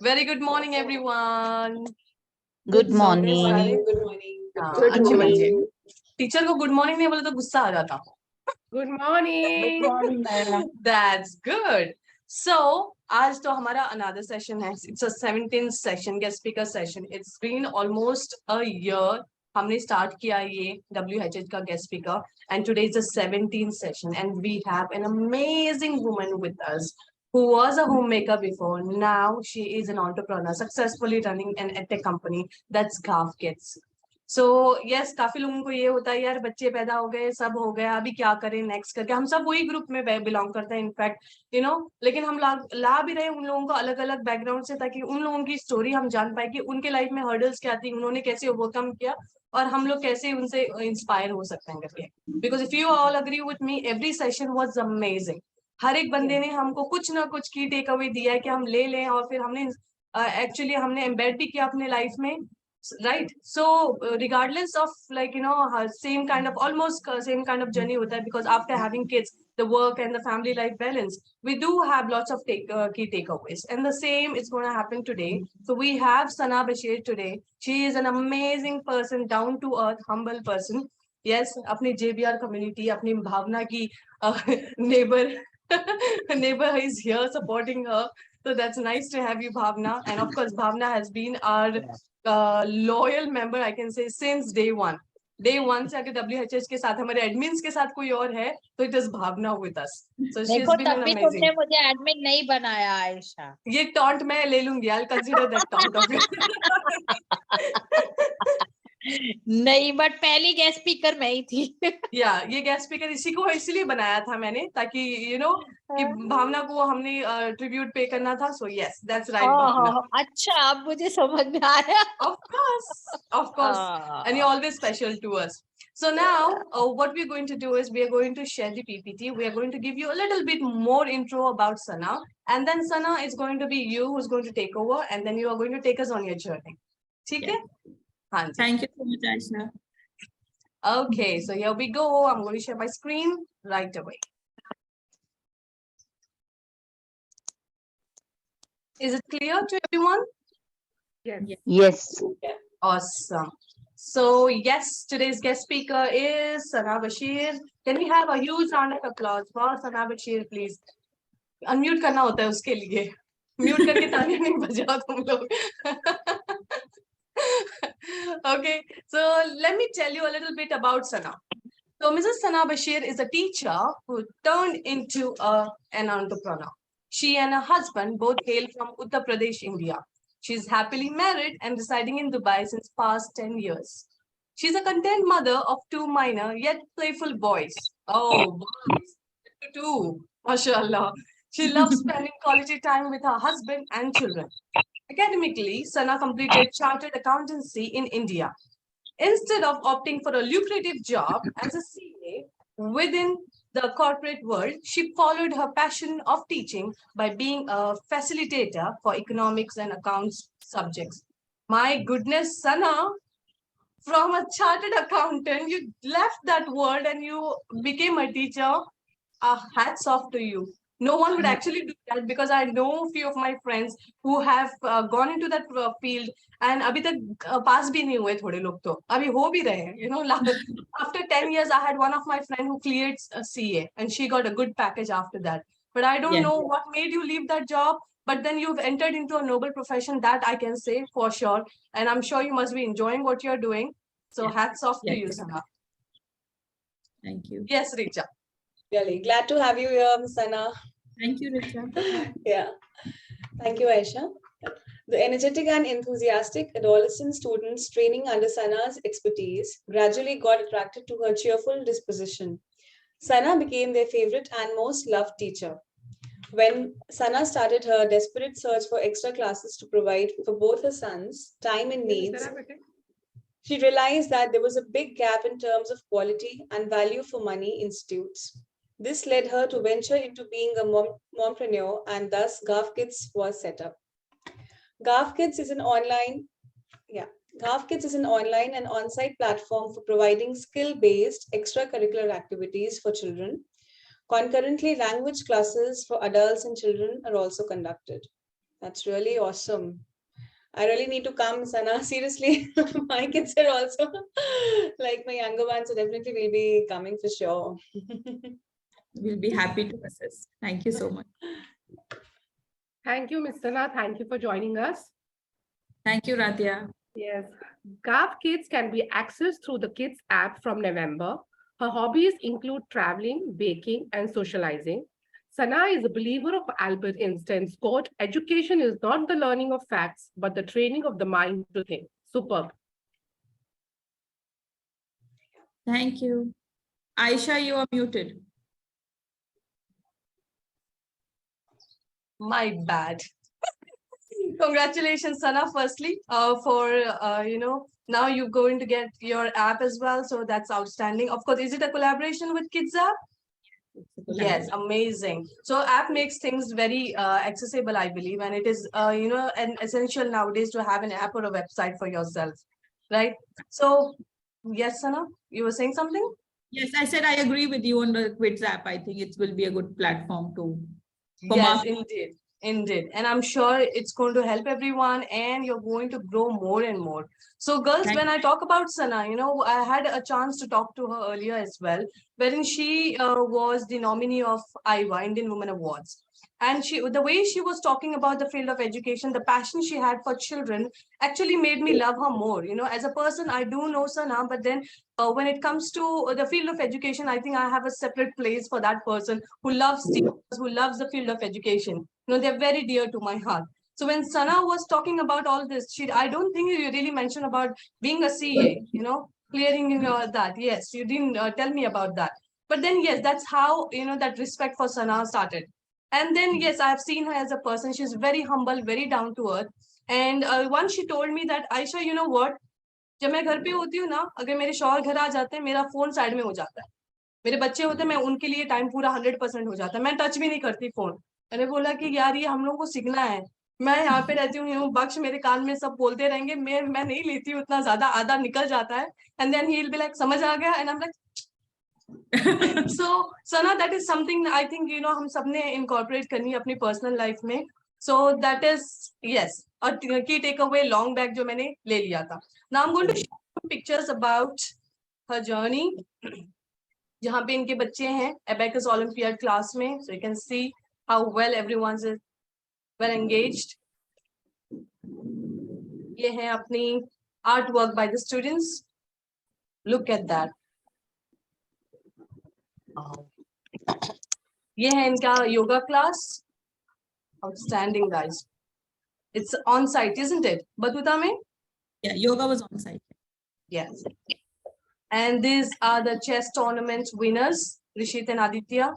Very good morning, everyone. Good morning. Good morning. अच्छे बच्चे teacher को गुड मॉर्निंग नहीं बोले तो गुस्सा आ जाता. Good morning. That's good. So आज तो हमारा another session है. It's a 17th session, guest speaker session. It's been almost a year. हमने start किया ये WHH का guest speaker, and today is the 17th session, and we have an amazing woman with us who was a homemaker before. Now she is an entrepreneur, successfully running an EdTech company. That's GHAFF. So yes, काफी लोगों को ये होता है यार बच्चे पैदा हो गए, सब हो गया, अभी क्या करें नेक्स्ट करके. हम सब वही ग्रुप में बिलोंग करते हैं इनफैक्ट लेकिन हम ला भी रहे उन लोगों को अलग अलग बैकग्राउंड से, ताकि उन लोगों की स्टोरी हम जान पाए कि उनके लाइफ में हर्डल्स क्या थी, उन्होंने कैसे ओवरकम किया, और हम लोग कैसे उनसे इंस्पायर हो सकते हैं करके. Because if you all agree with me, every session was amazing. हर एक बंदे ने हमको कुछ ना कुछ की टेक अवे दिया है कि हम ले लें, और फिर हमने एक्चुअली हमने एम्बेड भी किया अपने लाइफ में, right? So regardless of same kind of almost same kind of journey hota hai, because after having kids, the work and the family life balance, we do have lots of key takeaways, and the same is going to happen today. So we have Sana Bashir today. She is an amazing person, down to earth, humble person. Yes, apni JBR community, apni bhavna ki neighbor neighbor is here supporting her. So that's nice to have you, Bhavna. And of course, Bhavna has been our loyal member, I can say, since day one. Day one से अगर WHH के साथ हमारे admins के साथ कोई और है, तो it is Bhavna with us. So she's been an amazing. तुमने मुझे एडमिन नहीं बनाया आयशा. ये taunt मैं ले लूंगी. I'll consider that taunt of it. नहीं, बट पहली गेस्ट स्पीकर मैं ही थी. ये गेस्ट स्पीकर इसी को इसलिए बनाया था मैंने, ताकि कि भावना को हमने ट्रिब्यूट पे करना था. सो यस, दैट्स राइट भावना. अच्छा, अब मुझे समझ में आया. Of course, and you're always special to us. So now what we're going to do is we are going to share the PPT. We are going to give you a little bit more intro about Sana, and then Sana is going to be you who's going to take over, and then you are going to take us on your journey. ठीक है? Thank you so much, Ayesha. Okay, so here we go. I'm going to share my screen right away. Is it clear to everyone? Yes. Awesome. So yes, today's guest speaker is Sana Bashir. Can we have a huge round of applause for Sana Bashir, please? Unmute करना होता है उसके लिए. Mute करके तालियां नहीं बजाओ तुम लोग. Okay, so let me tell you a little bit about Sana. So Mrs. Sana Bashir is a teacher who turned into an entrepreneur. She and her husband both hail from Uttar Pradesh, India. She's happily married and residing in Dubai since past 10 years. She's a content mother of 2 minor yet playful boys. Oh, boys, 2, mashallah. She loves spending quality time with her husband and children. Academically, Sana completed Chartered Accountancy in India. Instead of opting for a lucrative job as a CA within the corporate world, she followed her passion of teaching by being a facilitator for economics and accounts subjects. My goodness, Sana, from a chartered accountant, you left that world and you became a teacher. Hats off to you. No one would actually do that, because I know a few of my friends who have gone into that field and अभी तक pass भी नहीं हुए थोड़े लोग तो अभी हो भी रहे हैं. After 10 years, I had one of my friend who cleared a CA and she got a good package after that. But I don't know what made you leave that job. But then you've entered into a noble profession, that I can say for sure. And I'm sure you must be enjoying what you're doing. So hats off to you, Sana. Thank you. Yes, Richa. Really glad to have you here, Sana. Thank you, Richa. Yeah. Thank you, Ayesha. The energetic and enthusiastic adolescent students training under Sana's expertise gradually got attracted to her cheerful disposition. Sana became their favorite and most loved teacher. When Sana started her desperate search for extra classes to provide for both her sons' time and needs, she realized that there was a big gap in terms of quality and value for money institutes. This led her to venture into being a mompreneur, and thus GHAFF was set up. GHAFF is an online and on-site platform for providing skill-based extracurricular activities for children Concurrently, language classes for adults and children are also conducted. That's really awesome. I really need to come, Sana. Seriously, my kids are also like my younger ones, so definitely will be coming for sure. We'll be happy to assist. Thank you so much. Thank you, Ms. Sana. Thank you for joining us. Thank you, Radia. Yes, GAFF Kids can be accessed through the Kids app from November. Her hobbies include traveling, baking, and socializing. Sana is a believer of Albert Einstein's quote, "Education is not the learning of facts, but the training of the mind to think." Superb. Thank you. Ayesha, you are muted. My bad. Congratulations, Sana, firstly, for, now you're going to get your app as well. So that's outstanding. Of course, is it a collaboration with Kids App? Yes, amazing. So app makes things very accessible, I believe. And it is, an essential nowadays to have an app or a website for yourself, right? So, yes, Sana, you were saying something? Yes, I said I agree with you on the Quids app. I think it will be a good platform to. Yes, indeed. Indeed. And I'm sure it's going to help everyone and you're going to grow more and more. So girls, when I talk about Sana, I had a chance to talk to her earlier as well, wherein she was the nominee of IWA, Indian Women Awards. And the way she was talking about the field of education, the passion she had for children actually made me love her more. As a person, I do know Sana, but then when it comes to the field of education, I think I have a separate place for that person who loves teachers, who loves the field of education. They're very dear to my heart. So when Sana was talking about all this, I don't think you really mentioned about being a CA, clearing that. Yes, you didn't tell me about that. But then, yes, that's how, that respect for Sana started. And then, yes, I've seen her as a person. She's very humble, very down to earth. And once she told me that, Ayesha, you know what? जब मैं घर पे होती हूँ ना, अगर मेरे शौहर घर आ जाते हैं, मेरा फोन साइड में हो जाता है. मेरे बच्चे होते हैं, मैं उनके लिए टाइम पूरा 100% हो जाता है. मैं टच भी नहीं करती फोन. मैंने बोला कि यार ये हम लोगों को सीखना है. मैं यहाँ पे रहती हूँ, बख्श मेरे कान में सब बोलते रहेंगे, मैं नहीं लेती हूँ उतना ज्यादा, आधा निकल जाता है. And then he will be like समझ आ गया. And I am like so Sana, that is something I think हम सबने incorporate करनी है अपनी personal life में. So that is, yes, a key takeaway long back जो मैंने ले लिया था. Now I'm going to show some pictures about her journey. जहाँ पे इनके बच्चे हैं Abacus Olympiad class में. So you can see how well everyone's well engaged. ये है अपनी artwork by the students. Look at that. ये है इनका yoga class. Outstanding, guys. It's on site, isn't it? Batuta mein? Yeah, yoga was on site. Yes. And these are the chess tournament winners, Rishit and Aditya.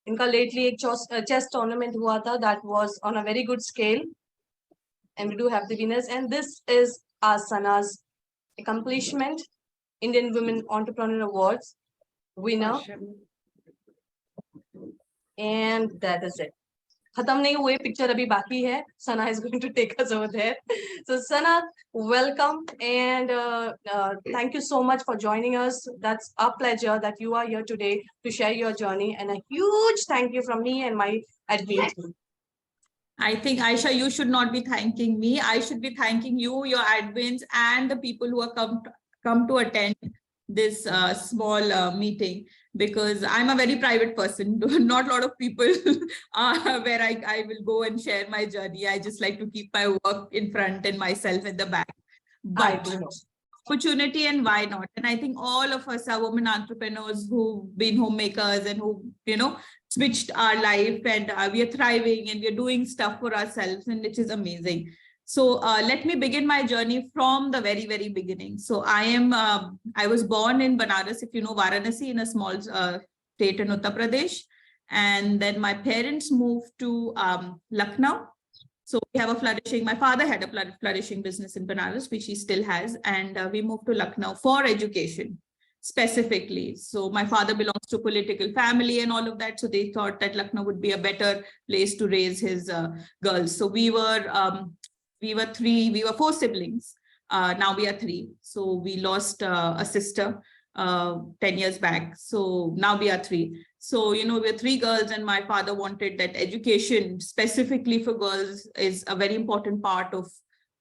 Inka lately ek chess tournament hua tha that was on a very good scale. And we do have the winners. And this is Sana's accomplishment, Indian Women Entrepreneur Awards winner. And that is it. खत्म नहीं हुए, picture अभी बाकी है. Sana is going to take us over there. So Sana, welcome and thank you so much for joining us. That's our pleasure that you are here today to share your journey, and a huge thank you from me and my admin team. I think, Ayesha, you should not be thanking me. I should be thanking you, your admins, and the people who are come to attend this small meeting, because I'm a very private person. Not a lot of people where I will go and share my journey. I just like to keep my work in front and myself at the back. But opportunity, and why not? And I think all of us are women entrepreneurs who've been homemakers and who, switched our life, and we are thriving and we are doing stuff for ourselves, and which is amazing. So let me begin my journey from the very, very beginning. So I was born in Banaras, if you know Varanasi, in a small state in Uttar Pradesh. And then my parents moved to Lucknow. So we have my father had a flourishing business in Banaras, which he still has. And we moved to Lucknow for education specifically. So my father belongs to a political family and all of that. So they thought that Lucknow would be a better place to raise his girls. So we were four siblings. Now we are three. So we lost a sister 10 years back. So now we are 3. So, you know, we're 3 girls, and my father wanted that education specifically for girls is a very important part of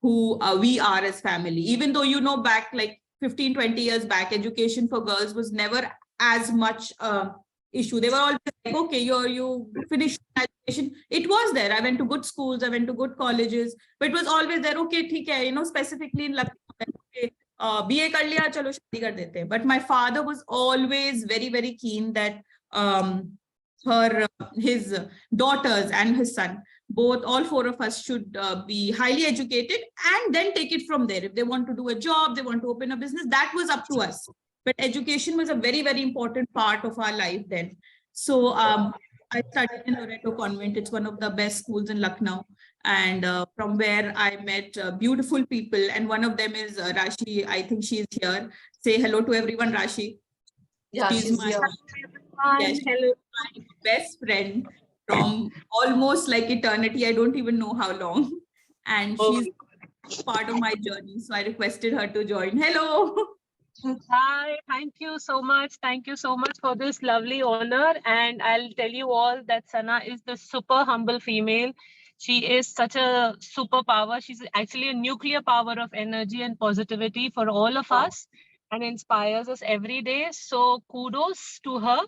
who we are as family. Even though, you know, back like 15, 20 years back, education for girls was never as much issue. They were always like, okay, you finish education. It was there. I went to good schools, I went to good colleges, but it was always there. Okay, theek hai, you know, specifically in Lucknow, okay, BA kar liya, chalo shaadi kar dete hain. But my father was always very, very keen that his daughters and his son, both, all 4 of us should be highly educated, and then take it from there. If they want to do a job, they want to open a business, that was up to us. But education was a very, very important part of our life then. So I studied in Loreto Convent. It's one of the best schools in Lucknow. And from where I met beautiful people. And one of them is Rashi. I think she's here. Say hello to everyone, Rashi. Yeah, she's my, here. yeah, hello, my best friend from almost like eternity. I don't even know how long. And she's part of my journey. So I requested her to join. Hello. Hi, thank you so much. Thank you so much for this lovely honor. And I'll tell you all that Sana is the super humble female. She is such a superpower. She's actually a nuclear power of energy and positivity for all of us, and inspires us every day. So kudos to her.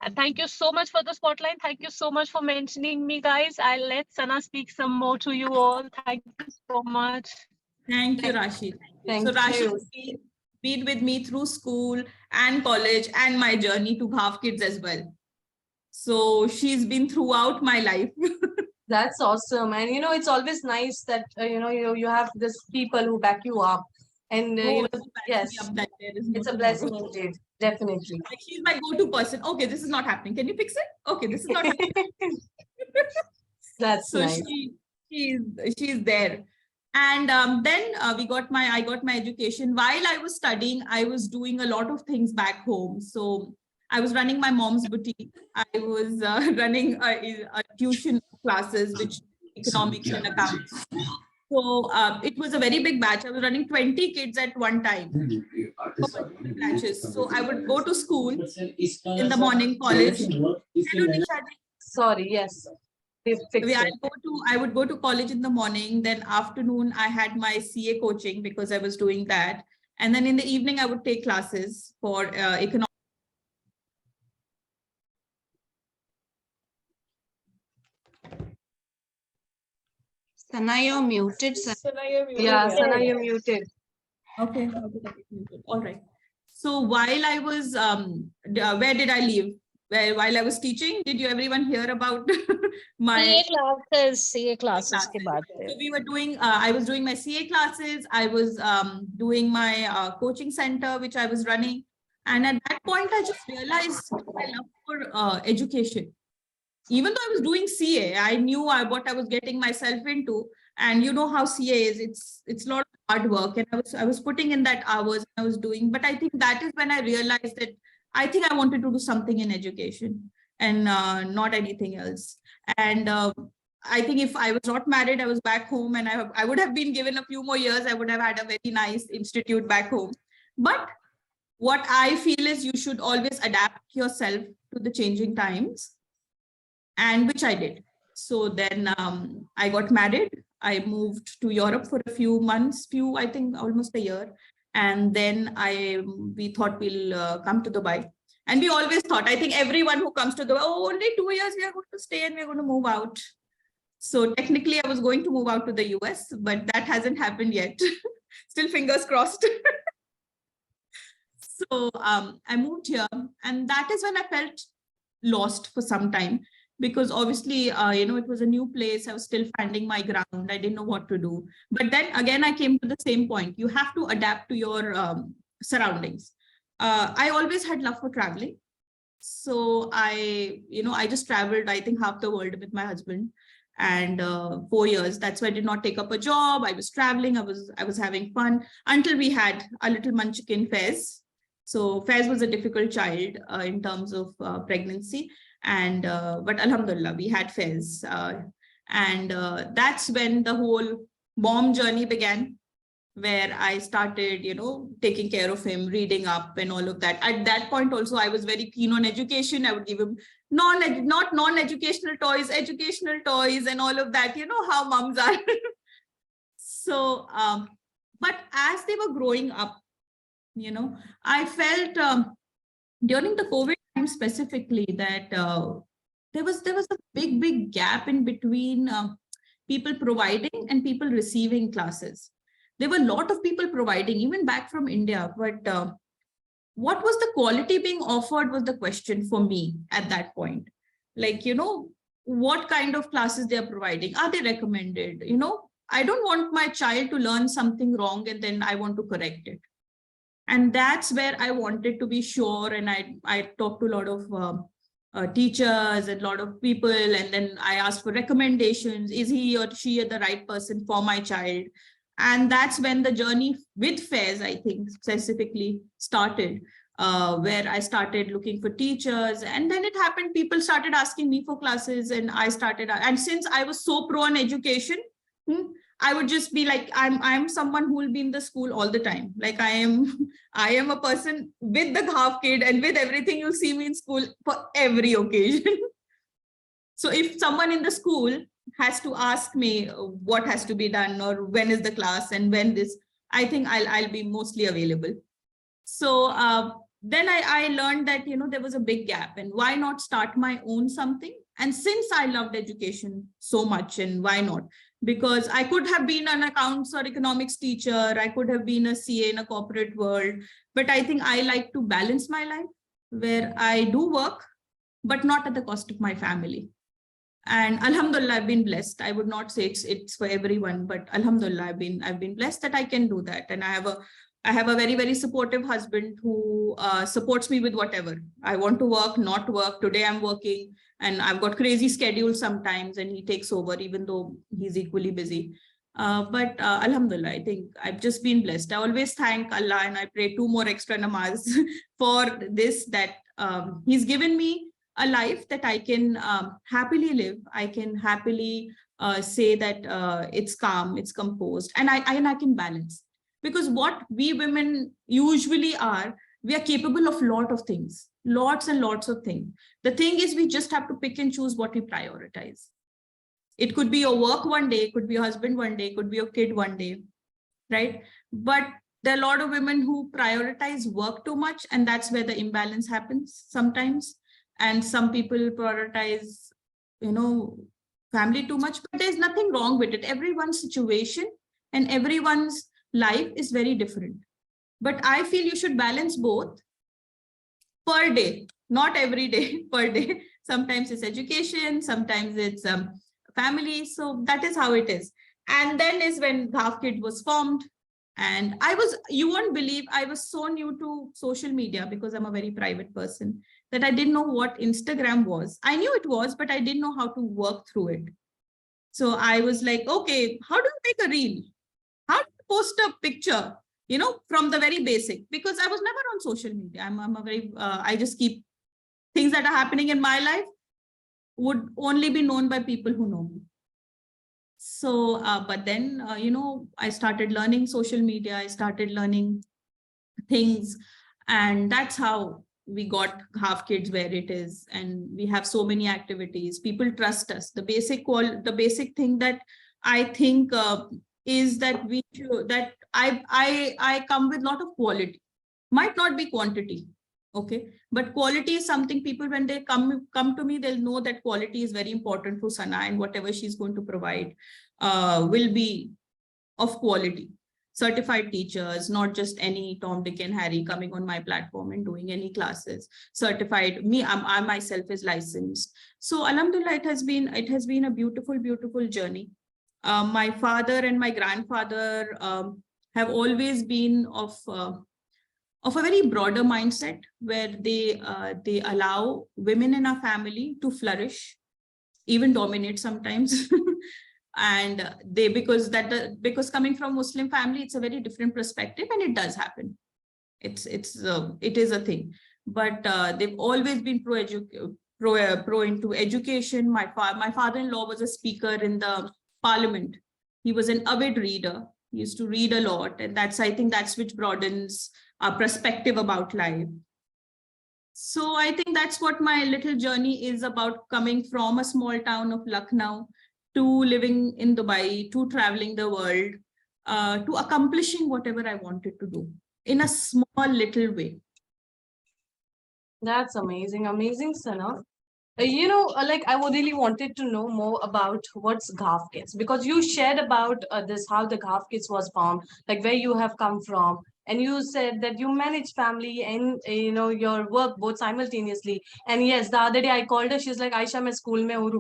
And thank you so much for the spotlight. Thank you so much for mentioning me, guys. I'll let Sana speak some more to you all. Thank you so much. Thank you, Rashi. Thank so Rashi you. been with me through school and college and my journey to GHAFF Kids as well. So she's been throughout my life. That's awesome. And, you know, it's always nice that, you know, you have this people who back you up. And, you know, yes, it's a blessing indeed. Definitely. Like, she's my go-to person. Okay, this is not happening. Can you fix it? Okay, this is not happening. That's so nice. She's there. And then I got my education. While I was studying, I was doing a lot of things back home. So I was running my mom's boutique. I was running a tuition classes, which economics and accounts. So it was a very big batch. I was running 20 kids at one time. So I would go to school in the morning, college. Sorry, yes. I would go to college in the morning. Then afternoon, I had my CA coaching because I was doing that. And then in the evening, I would take classes for economics. Sana, you're muted. Sana, you're muted. Yeah, Sana, you're muted. Okay. All right. So while I was, where did I leave? While I was teaching, did you everyone hear about my CA classes ke baad So we were doing, I was doing my CA classes. I was doing my coaching center, which I was running. And at that point, I just realized my love for education. Even though I was doing CA, I knew what I was getting myself into. And you know how CA is, it's a lot of hard work. And I was putting in that hours I was doing. But I think that is when I realized that I think I wanted to do something in education and not anything else. And I think if I was not married, I was back home, and I would have been given a few more years. I would have had a very nice institute back home. But what I feel is you should always adapt yourself to the changing times, and which I did. So then I got married. I moved to Europe for a few months, I think almost a year. And then we thought we'll come to Dubai. And we always thought, I think everyone who comes to Dubai, only 2 years we are going to stay and we're going to move out. So technically I was going to move out to the US, but that hasn't happened yet. Still fingers crossed. So I moved here, and that is when I felt lost for some time. Because obviously, it was a new place. I was still finding my ground. I didn't know what to do. But then again, I came to the same point. You have to adapt to your surroundings. I always had love for traveling. So I just traveled, I think, half the world with my husband. And 4 years, that's why I did not take up a job. I was traveling. I was having fun until we had a little munchkin, Faiz. So Faiz was a difficult child in terms of pregnancy. And but alhamdulillah, we had Faiz, and that's when the whole mom journey began, where I started, taking care of him, reading up and all of that. At that point also, I was very keen on education. I would give him not non-educational toys, educational toys and all of that. You know how moms are. So, but as they were growing up, I felt during the COVID time specifically that there was a big gap in between people providing and people receiving classes. There were a lot of people providing, even back from India, but what was the quality being offered was the question for me at that point. Like, what kind of classes they are providing? Are they recommended? I don't want my child to learn something wrong and then I want to correct it. And that's where I wanted to be sure. And I talked to a lot of teachers and a lot of people. And then I asked for recommendations. Is he or she the right person for my child? And that's when the journey with FAIRS, I think, specifically started, where I started looking for teachers. And then it happened, people started asking me for classes and I started. And since I was so pro on education, I would just be like, I'm someone who will be in the school all the time. Like I am a person with the GHAFF kid and with everything. You'll see me in school for every occasion. So if someone in the school has to ask me what has to be done or when is the class and when this, I think I'll be mostly available. So then I learned that, there was a big gap and why not start my own something? And since I loved education so much, and why not? Because I could have been an accounts or economics teacher. I could have been a CA in a corporate world, but I think I like to balance my life where I do work, but not at the cost of my family. And Alhamdulillah, I've been blessed. I would not say it's for everyone, but Alhamdulillah, I've been blessed that I can do that. And I have a very, very supportive husband who supports me with whatever. I want to work, not work. Today I'm working and I've got crazy schedules sometimes and he takes over even though he's equally busy. But Alhamdulillah, I think I've just been blessed. I always thank Allah and I pray 2 more extra namaz for this, that he's given me a life that I can happily live. I can happily say that it's calm, it's composed, and I can balance. Because what we women usually are, we are capable of lot of things, lots and lots of things. The thing is, we just have to pick and choose what we prioritize. It could be your work one day, it could be your husband one day, it could be your kid one day, right? But there are a lot of women who prioritize work too much, and that's where the imbalance happens sometimes. And some people prioritize, family too much, but there's nothing wrong with it. Everyone's situation and everyone's life is very different. But I feel you should balance both per day, not every day, per day. Sometimes it's education, sometimes it's family. So that is how it is. And then is when GHAFF Kid was formed. And you won't believe, I was so new to social media because I'm a very private person that I didn't know what Instagram was. I knew it was, but I didn't know how to work through it. So I was like, okay, how do you make a reel? How do you post a picture, from the very basic? Because I was never on social media. I'm a very, I just keep things that are happening in my life would only be known by people who know me. So, but then, I started learning social media. I started learning things, and that's how we got GHAFF Kids where it is. And we have so many activities. People trust us. The basic thing that I think is that I come with a lot of quality, might not be quantity. Okay, but quality is something people, when they come to me, they'll know that quality is very important for Sana, and whatever she's going to provide will be of quality. Certified teachers, not just any Tom, Dick and Harry coming on my platform and doing any classes. Certified, I myself is licensed. So Alhamdulillah, it has been a beautiful, beautiful journey. My father and my grandfather have always been of a very broader mindset, where they allow women in our family to flourish, even dominate sometimes. And because coming from Muslim family, it's a very different perspective, and it does happen. It is a thing. But they've always been pro into education. My father-in-law was a speaker in the parliament. He was an avid reader. used to read a lot, and I think that's which broadens our perspective about life. So I think that's what my little journey is about, coming from a small town of Lucknow to living in Dubai, to traveling the world, to accomplishing whatever I wanted to do in a small little way. That's amazing, amazing, Sana. Like I would really wanted to know more about what's GHAFF Kids, because you shared about this, how the GHAFF Kids was formed, like where you have come from. And you said that you manage family and, your work both simultaneously. And yes, the other day I called her, she's like, Ayesha, मैं school में हूँ,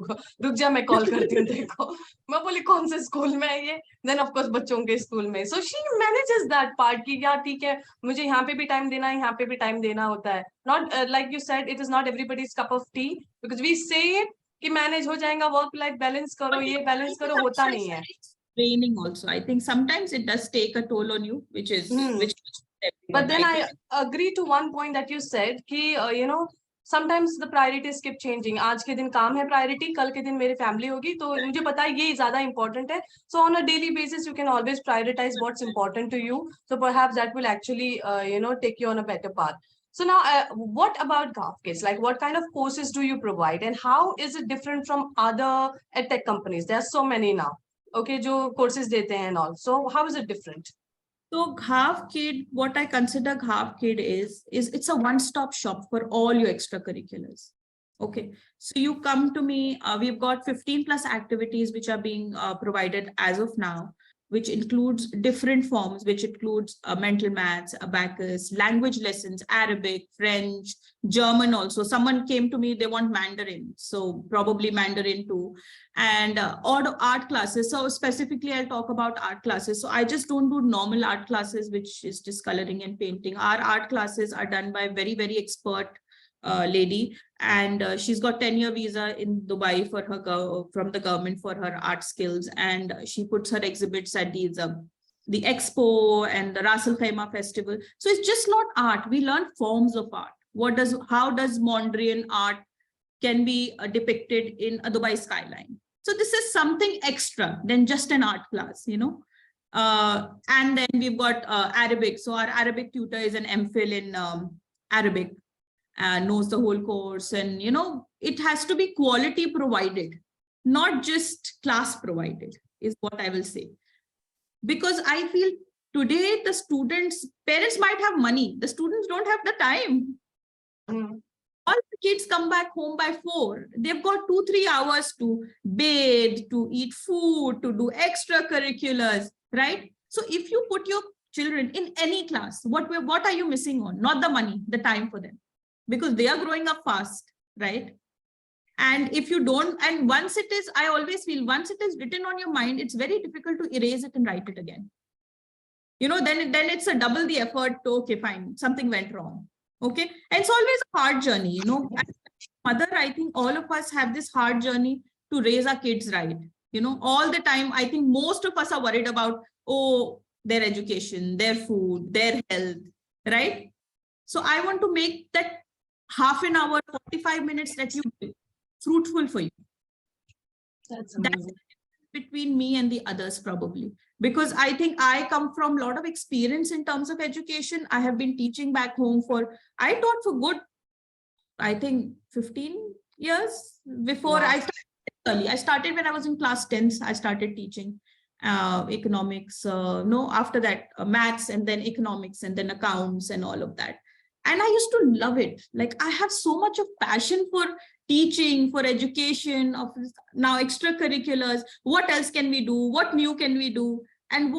रुक जा, मैं call करती हूँ तेरे को. मैं बोली कौन से school में है ये? Then of course बच्चों के school में. So she manages that part कि यार ठीक है, मुझे यहाँ पे भी time देना है, यहाँ पे भी time देना होता है. Not like you said, it is not everybody's cup of tea, because we say it कि manage हो जाएगा, work life balance करो, ये balance करो, होता नहीं है. Training also, I think sometimes it does take a toll on you, which is which. But then I agree to one point that you said कि sometimes the priorities keep changing. आज के दिन काम है priority, कल के दिन मेरी family होगी, तो मुझे पता है ये ज़्यादा important है. So on a daily basis, you can always prioritize what's important to you. So perhaps that will actually take you on a better path. So now, what about GHAFF Kids? Like, what kind of courses do you provide, and how is it different from other EdTech companies? There are so many now. Okay, जो courses देते हैं and all. So how is it different? So GHAFF Kid, what I consider GHAFF Kid is it's a one-stop shop for all your extracurriculars. Okay, so you come to me, we've got 15 plus activities which are being provided as of now, which includes different forms, which includes mental maths, abacus, language lessons, Arabic, French, German also. Someone came to me, they want Mandarin, so probably Mandarin too, and or art classes. So specifically, I'll talk about art classes. So I just don't do normal art classes, which is just coloring and painting. Our art classes are done by very, very expert lady, and she's got 10-year visa in Dubai for her from the government for her art skills, and she puts her exhibits at these the expo and the Ras Al Khaimah festival. So it's just not art. We learn forms of art. How does Mondrian art can be depicted in a Dubai skyline? So this is something extra than just an art class, and then we've got Arabic. So our Arabic tutor is an MPhil in Arabic. Knows the whole course, and it has to be quality provided, not just class provided, is what I will say. Because I feel today the parents might have money, the students don't have the time. All the kids come back home by 4. They've got 2-3 hours to bathe, to eat food, to do extracurriculars, right? So if you put your children in any class, what are you missing on? Not the money, the time for them. Because they are growing up fast, right? And if you don't, and once it is, I always feel once it is written on your mind, it's very difficult to erase it and write it again. Then it's a double the effort to, okay, fine, something went wrong. Okay. And it's always a hard journey, As a mother, I think all of us have this hard journey to raise our kids right. All the time, I think most of us are worried about, their education, their food, their health, right? So I want to make that half an hour, 45 minutes that you do fruitful for you. That's amazing. That's between me and the others probably, because I think I come from a lot of experience in terms of education. I have been teaching back home I taught for good, I think 15 years before. Wow. I started early. I started when I was in class 10. I started teaching economics, after that maths, and then economics, and then accounts and all of that. And I used to love it. Like I have so much of passion for teaching, for education, of now extracurriculars. What else can we do? What new can we do? And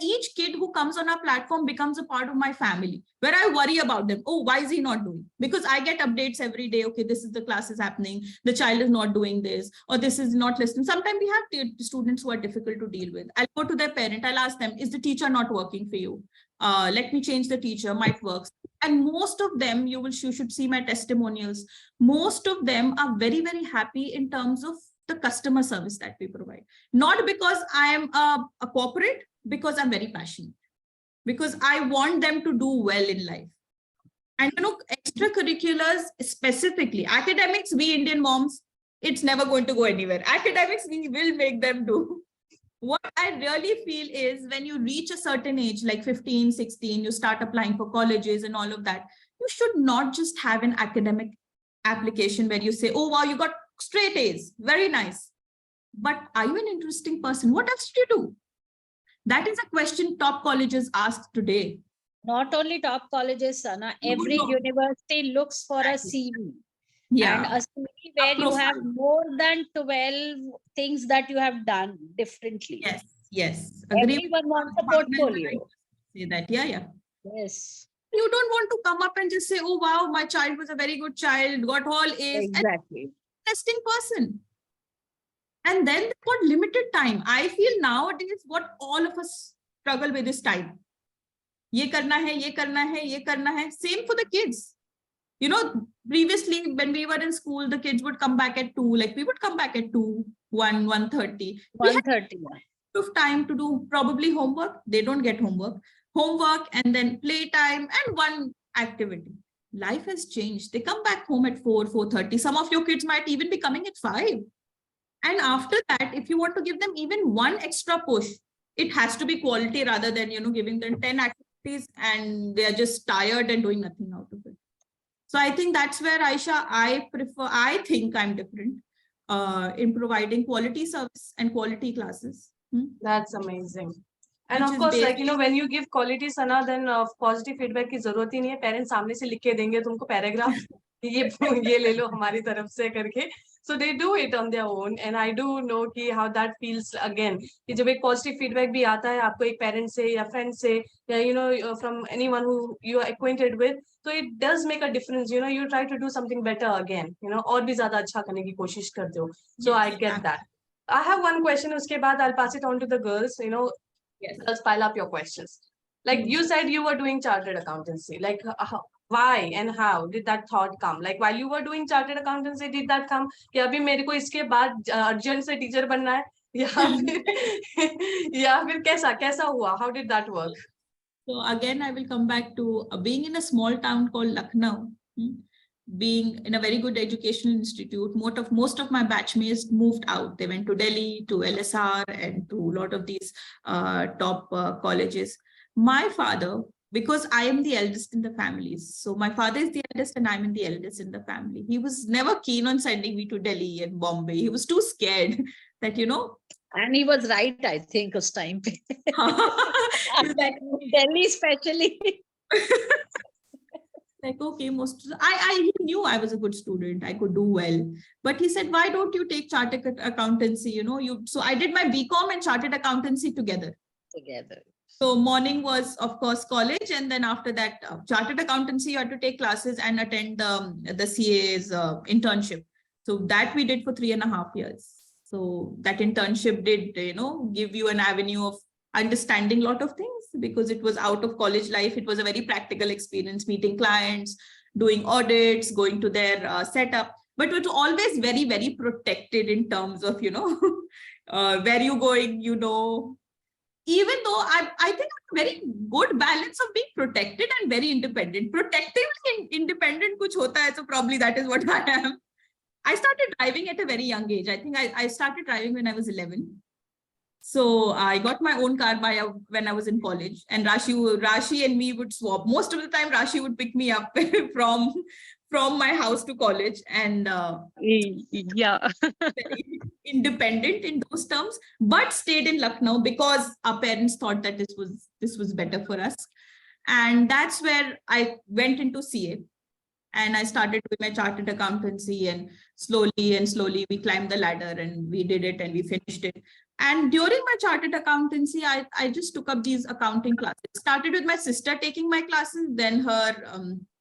each kid who comes on our platform becomes a part of my family, where I worry about them. Oh, why is he not doing? Because I get updates every day. Okay, this is the class is happening. The child is not doing this, or this is not listening. Sometimes we have students who are difficult to deal with. I'll go to their parent. I'll ask them, is the teacher not working for you? Let me change the teacher, might work. And most of them, you should see my testimonials. Most of them are very, very happy in terms of the customer service that we provide. Not because I am a corporate, because I'm very passionate. Because I want them to do well in life. And extracurriculars, specifically, academics, we Indian moms, it's never going to go anywhere. Academics, we will make them do. what I really feel is when you reach a certain age, like 15, 16, you start applying for colleges and all of that, you should not just have an academic application where you say, oh, wow, you got straight A's. Very nice. But are you an interesting person? What else do you do? That is a question top colleges ask today. Not only top colleges, Sana, You would every know. university looks for a CV. And Yeah. a CV where you have profile. more than 12 things that you have done differently. Yes, yes. Agree. Everyone wants a Partner is the portfolio. right person to say that. Yeah, yeah. Yes, You don't want to come up and just say, oh, wow, my child was a very good child, got all A's. exactly. Interesting person. And then they've got limited time. I feel nowadays what all of us struggle with is time. Ye karna hai, ye karna hai, ye karna hai. Same for the kids. You know, previously when we were in school, the kids would come back at 2, like we would come back at 2, 1, 1:30. We had 1:30. of time to do probably homework. They don't get homework and then playtime and one activity. Life has changed. They come back home at 4, 4:30. Some of your kids might even be coming at 5. And after that, if you want to give them even one extra push, it has to be quality rather than, you know, giving them 10 activities and they are just tired and doing nothing out of it. So I think that's where, Ayesha, I think I'm different in providing quality service and quality classes. That's amazing. And Which of is course, like, you know, basically- when you give quality, Sana, then positive feedback की जरूरत ही नहीं है. Parents सामने से लिख के देंगे तुमको paragraph. ये ले लो हमारी तरफ से करके. So they do it on their own, and I do know कि how that feels again. कि जब एक positive feedback भी आता है आपको एक parent से या friend से या you know from anyone who you are acquainted with, so it does make a difference. You know, you try to do something better again. You know, और भी ज़्यादा अच्छा करने की कोशिश करते हो. So Yes, I get that. I have one question. उसके बाद I'll pass it on to the girls. You know, yes. let's pile up your questions. Like you said, you were doing chartered accountancy. Like why and how did that thought come? Like while you were doing chartered accountancy, did that come? कि अभी मेरे को इसके बाद urgent से teacher बनना है या फिर कैसा हुआ? How did that work? So again, I will come back to being in a small town called Lucknow. Being in a very good educational institute, most of my batchmates moved out. They went to Delhi, to LSR, and to a lot of these top colleges. My father, because I am the eldest in the family, so my father is the eldest and I'm the eldest in the family. He was never keen on sending me to Delhi and Bombay. He was too scared that, you know. And he was right, I think, this time. Like, Delhi especially. Like, okay, he knew I was a good student, I could do well, but he said, why don't you take chartered accountancy? You know, so I did my BCom and chartered accountancy together. So morning was, of course, college, and then after that, chartered accountancy, you had to take classes and attend the CA's internship. So that we did for 3.5 years. So that internship did, you know, give you an avenue of understanding a lot of things, because it was out of college life. It was a very practical experience, meeting clients, doing audits, going to their setup, but it was always very, very protected in terms of, you know, where you going, you know, even though I think a very good balance of being protected and very independent. Protectively independent kuch hota hai, so probably that is what I am. I started driving at a very young age. I think I started driving when I was 11. So I got my own car when I was in college, and Rashi and me would swap. Most of the time, Rashi would pick me up from my house to college, and Yeah. very independent in those terms, but stayed in Lucknow because our parents thought that this was better for us. And that's where I went into CA. And I started with my chartered accountancy, and slowly we climbed the ladder and we did it and we finished it. And during my chartered accountancy, I just took up these accounting classes. Started with my sister taking my classes, then her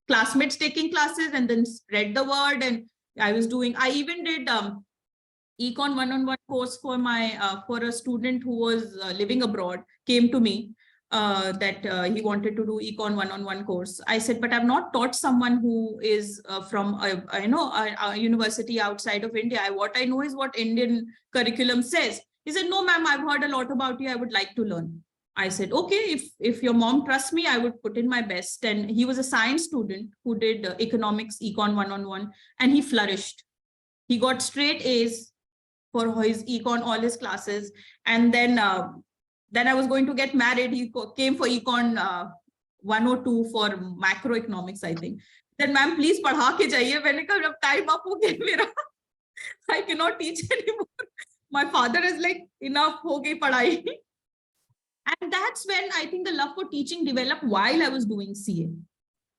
classmates taking classes, and then spread the word. And I even did Econ one-on-one course for for a student who was living abroad, came to me. That he wanted to do Econ one-on-one course. I said, but I've not taught someone who is from a university outside of India. What I know is what Indian curriculum says. He said, no, ma'am, I've heard a lot about you. I would like to learn. I said, okay, if your mom trusts me, I would put in my best. And he was a science student who did economics, Econ one-on-one, and he flourished. He got straight A's. for his econ, all his classes. And then I was going to get married. He came for econ 102 for macroeconomics, I think. Then, ma'am, please padha ke jaiye. Maine kaha, time up ho gaya mera. I cannot teach anymore. My father is like, enough ho gayi padhai. And that's when I think the love for teaching developed while I was doing CA.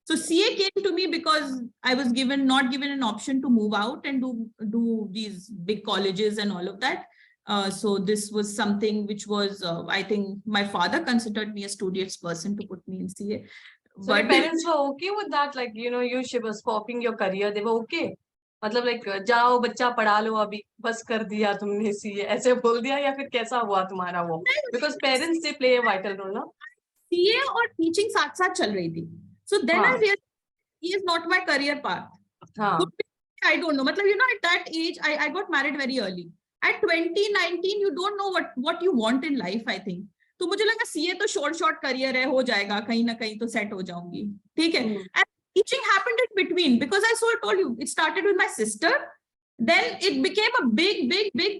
So CA came to me because I was not given an option to move out and do these big colleges and all of that. So this was something which was, I think my father considered me a studious person to put me in CA. So your parents were okay with that? Like, you know, you was swapping your career. They were okay? मतलब like जाओ बच्चा पढ़ा लो अभी बस कर दिया तुमने CA ऐसे बोल दिया या फिर कैसा हुआ तुम्हारा वो? Because parents they play a vital role, no? CA और teaching साथ साथ चल रही थी. So then I realized he is not my career path. I don't know. मतलब, you know, at that age, I got married very early. At 2019, you don't know what you want in life, I think. तो मुझे लगा CA तो short career है, हो जाएगा, कहीं ना कहीं तो set हो जाऊंगी. ठीक है? And teaching happened in between because I told you, it started with my sister. Then it became a big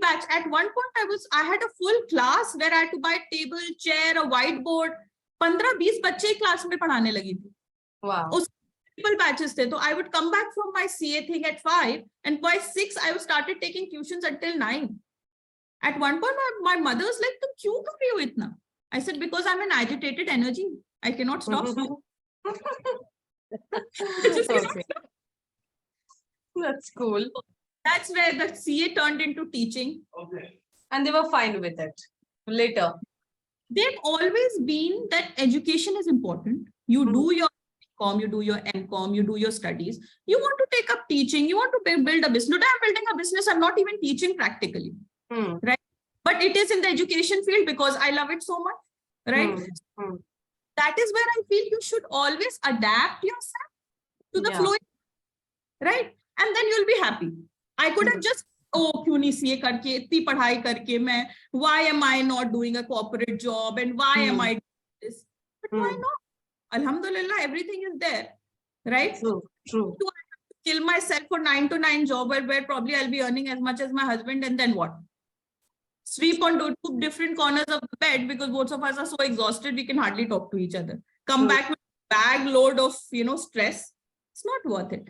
batch. At one point, I had a full class where I had to buy a table, chair, a whiteboard. 15-20 बच्चे class में पढ़ाने लगी थी. Wow. Multiple batches थे. So I would come back from my CA thing at 5, and by 6 I started taking tuitions until 9. At one point, my mother was like, "तुम क्यों कर रही हो इतना?" I said, "Because I'm an agitated energy. I cannot stop." Okay. That's cool. That's where the CA turned into teaching. Okay. And they were fine with it later. They've always been that education is important. You do your BCom, you do your MCom, you do your studies. You want to take up teaching. You want to build a business. Today I'm building a business. I'm not even teaching practically, right? But it is in the education field because I love it so much, right? That is where I feel you should always adapt yourself to the flow, right? And then you'll be happy. I could have just, kyun nahi CA karke, itni padhai karke main, why am I not doing a corporate job and why am I doing this? But why not? Alhamdulillah, everything is there, right? True. So I have to kill myself for 9 to 9 job where probably I'll be earning as much as my husband, and then what? Sweep on 2 different corners of the bed because both of us are so exhausted we can hardly talk to each other. Come back with a bag load of, stress. It's not worth it.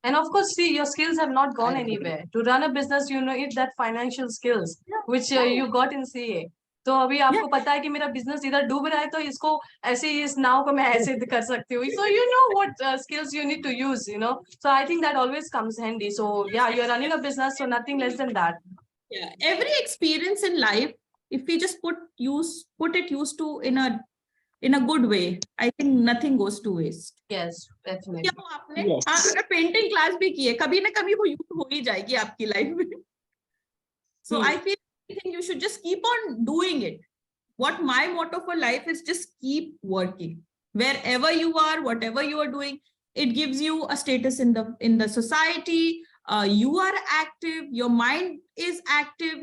And of course, see, your skills have not gone anywhere. To run a business, you need that financial skills, which you got in CA. तो अभी आपको पता है कि मेरा business इधर डूब रहा है तो इसको ऐसे इस नाव को मैं ऐसे कर सकती हूँ. So you know what skills you need to use, So I think that always comes handy. So yeah, you're running a business, so nothing less than that. Yeah, every experience in life, if we just put it used to in a good way, I think nothing goes to waste. Yes, definitely. क्या आपने अगर painting class भी की है, कभी ना कभी वो यूज हो ही जाएगी आपकी लाइफ में. So I feel you should just keep on doing it. What my motto for life is, just keep working. Wherever you are, whatever you are doing, it gives you a status in the society. You are active, your mind is active.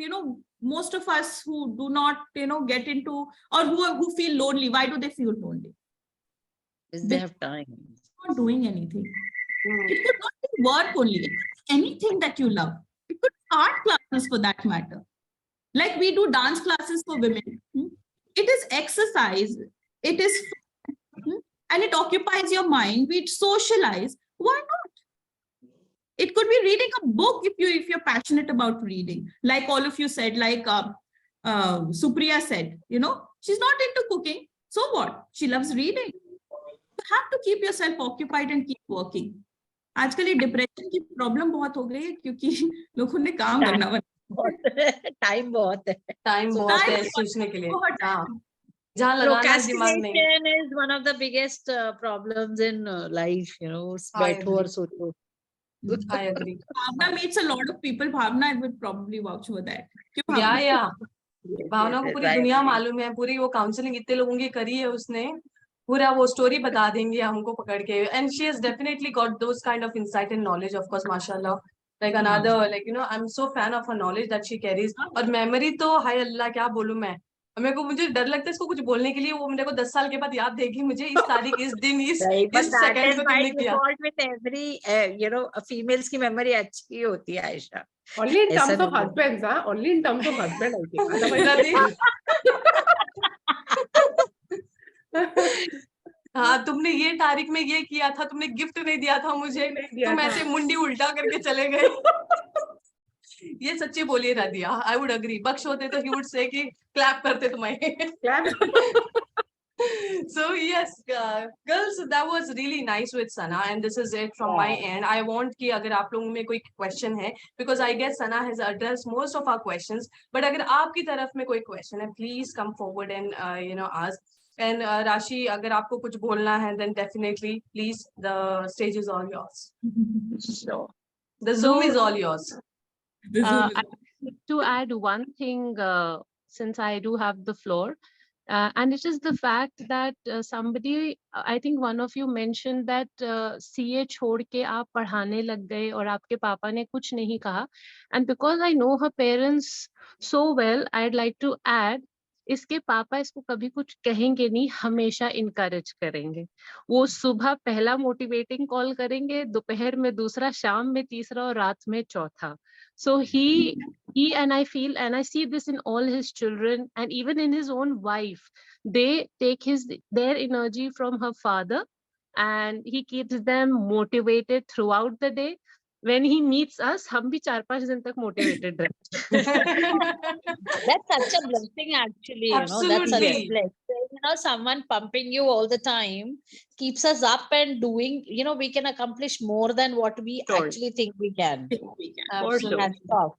Most of us who do not, get into, or who feel lonely, why do they feel lonely? Because they have time. Not doing anything. It could not be work only. It could be anything that you love. It could be art classes for that matter. Like we do dance classes for women. It is exercise. It is fun, and it occupies your mind. We socialize. Why not? It could be reading a book if you're passionate about reading. Like all of you said, like Supriya said, she's not into cooking. So what? She loves reading. You have to keep yourself occupied and keep working. आजकल ये depression की problem बहुत हो गई है क्योंकि लोगों ने काम करना टाइम बहुत है सोचने के लिए. जहाँ लगाना दिमाग नहीं. Procrastination is one of the biggest problems in life, बैठो और सोचो. I agree. Bhavna meets a lot of people. Bhavna would probably vouch for that. Yeah. भावना को पूरी दुनिया मालूम है, पूरी वो काउंसलिंग इतने लोगों की करी है उसने, पूरा वो स्टोरी बता देंगे हमको पकड़ के. And she has definitely got those kind of insight and knowledge, of course, mashallah. Like another, I'm so fan of her knowledge that she carries. और memory तो हाय अल्लाह क्या बोलूं मैं, मेरे को मुझे डर लगता है इसको कुछ बोलने के लिए, वो मेरे को 10 साल के बाद याद देगी मुझे इस तारीख, इस दिन, इस But इस that सेकंड is को by तुमने किया। default with every, females की memory अच्छी होती है आयशा. Only in ऐसा terms of नहीं है. husbands, huh? Only in terms of husband, I think. Otherwise, हाँ, तुमने ये तारीख में ये किया था, तुमने गिफ्ट नहीं दिया था मुझे, नहीं दिया तुम था। ऐसे मुंडी उल्टा करके चले गए। ये सच्ची बोलिए राधिया, आई वुड अग्री। बख्श होते तो ही वुड से कि क्लैप करते तुम्हें। Clap. So yes, girls, that was really nice with Sana, and this is it from my end. I want कि अगर आप लोगों में कोई question है, because I guess Sana has addressed most of our questions, but अगर आपकी तरफ में कोई question है, please come forward and ask. And Rashi, अगर आपको कुछ बोलना है, then definitely, please, the stage is all yours. Sure. The Zoom is all yours. The Zoom I need to add one thing since I do have the floor. And it is the fact that somebody, I think one of you mentioned that CA छोड़ के आप पढ़ाने लग गए और आपके पापा ने कुछ नहीं कहा. And because I know her parents so well, I'd like to add, इसके पापा इसको कभी कुछ कहेंगे नहीं, हमेशा इनकरेज करेंगे. वो सुबह पहला मोटिवेटिंग कॉल करेंगे, दोपहर में दूसरा, शाम में तीसरा और रात में चौथा. So he and I feel, and I see this in all his children and even in his own wife, they take their energy from her father and he keeps them motivated throughout the day. When he meets us, हम भी 4-5 दिन तक motivated रहते. That's such a blessing, actually. That's such a Absolutely. blessing. Someone pumping you all the time keeps us up and doing. We can accomplish more than what we Sure. actually think we can. Absolutely. That's tough.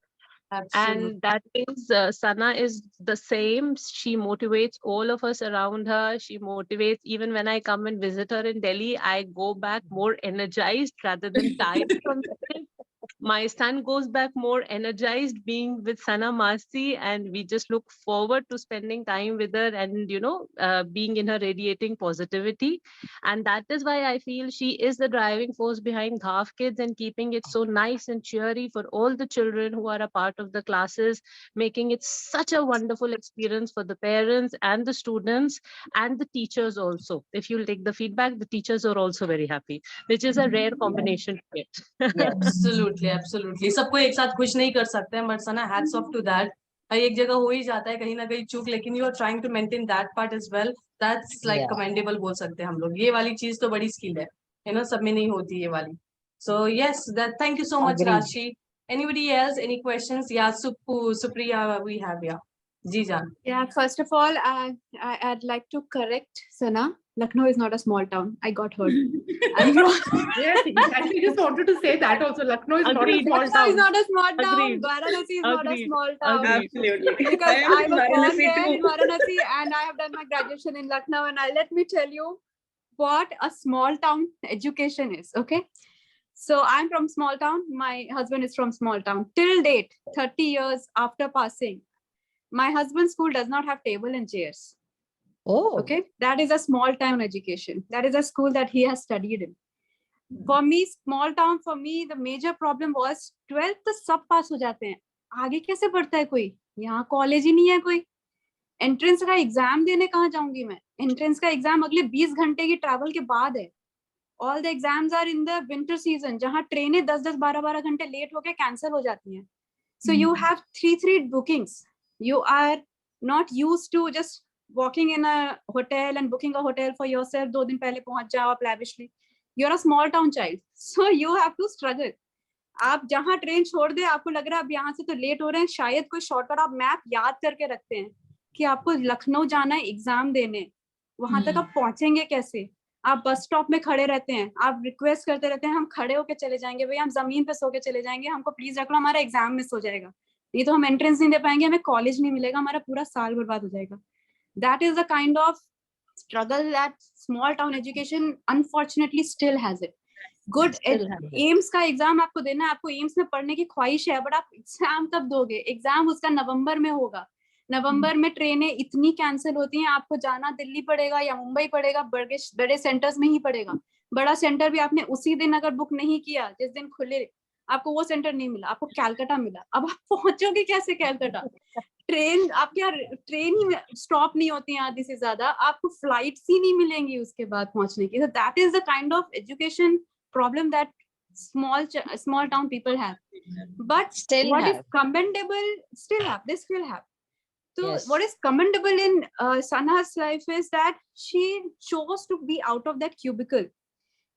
Absolutely. And that is, Sana is the same. She motivates all of us around her. She motivates, even when I come and visit her in Delhi, I go back more energized rather than tired from the trip. My son goes back more energized being with Sana Masi, and we just look forward to spending time with her and, being in her radiating positivity. And that is why I feel she is the driving force behind GHAFF Kids and keeping it so nice and cheery for all the children who are a part of the classes, making it such a wonderful experience for the parents and the students and the teachers also. If you'll take the feedback, the teachers are also very happy, which is a rare combination to get. Absolutely, absolutely. सबको एक साथ खुश नहीं कर सकते हैं, but Sana, hats off to that. एक जगह हो ही जाता है कहीं ना कहीं चूक, लेकिन you are trying to maintain that part as well. That's like commendable बोल सकते हैं हम लोग. ये वाली चीज तो बड़ी skill है, सब में नहीं होती ये वाली. So yes, thank you so much, Agreed. Rashi. Anybody else? Any questions? Yeah, Supriya, we have, yeah. Ji Jaan. Yeah, first of all, I'd like to correct Sana. Lucknow is not a small town. I got hurt. I'm wrong. Yes, exactly. Just wanted to say that also. Lucknow is Agreed. not a small Lucknow town. is not a small town. Agreed. Varanasi is not a Agreed. small town. Agreed. Absolutely. Because I am in was born Varanasi there in too. Varanasi and I have done my graduation in Lucknow. And let me tell you what a small town education is. Okay. So I'm from small town. My husband is from small town. Till date, 30 years after passing, my husband's school does not have table and chairs. Oh, Okay. That is a small town education. That is a school that he has studied in. For me, small town, for me, the major problem was 12th तो सब पास हो जाते हैं, आगे कैसे बढ़ता है कोई, यहाँ कॉलेज ही नहीं है कोई, एंट्रेंस का एग्जाम देने कहाँ जाऊंगी मैं, एंट्रेंस का एग्जाम अगले 20 घंटे की ट्रैवल के बाद है. All the exams are in the winter season, जहाँ ट्रेनें 10-10, 12-12 घंटे लेट होके कैंसिल हो जाती हैं. So you have 3 bookings. You are not used to just walking in a hotel and booking a hotel for yourself. 2 दिन पहले पहुंच जाओ आप lavishly. You're a small town child, so you have to struggle. आप जहाँ train छोड़ दे, आपको लग रहा है अब यहाँ से तो लेट हो रहे हैं, शायद कोई शॉर्टकट आप मैप याद करके रखते हैं कि आपको लखनऊ जाना है एग्जाम देने, वहां तक आप पहुंचेंगे कैसे. आप बस स्टॉप में खड़े रहते हैं, आप रिक्वेस्ट करते रहते हैं हम खड़े होके चले जाएंगे भैया, हम जमीन पे सो के चले जाएंगे, हमको प्लीज रख लो, हमारा एग्जाम मिस हो जाएगा, नहीं तो हम एंट्रेंस नहीं दे पाएंगे, हमें कॉलेज नहीं मिलेगा, हमारा पूरा साल बर्बाद हो जाएगा. That is the kind of struggle that small town education unfortunately still has it. Good AIIMS का एग्जाम आपको देना है, आपको एम्स में पढ़ने की ख्वाहिश है, बट आप एग्जाम कब दोगे, एग्जाम उसका नवंबर में होगा, नवंबर में ट्रेनें इतनी कैंसिल होती हैं, आपको जाना दिल्ली पड़ेगा या मुंबई पड़ेगा, बड़े सेंटर्स में ही पड़ेगा. बड़ा सेंटर भी आपने उसी दिन अगर बुक नहीं किया, जिस दिन खुले, आपको वो सेंटर नहीं मिला, आपको कैलकाटा मिला. अब आप पहुंचोगे कैसे कैलकाटा. ट्रेन आपके यहाँ ट्रेन ही स्टॉप नहीं होती हैं आधी से ज्यादा, आपको फ्लाइट्स ही नहीं मिलेंगी उसके बाद पहुंचने की. So that is the kind of education problem that small town people have. But Still what is have. commendable, they still have. So Yes. what is commendable in Sana's life is that she chose to be out of that cubicle.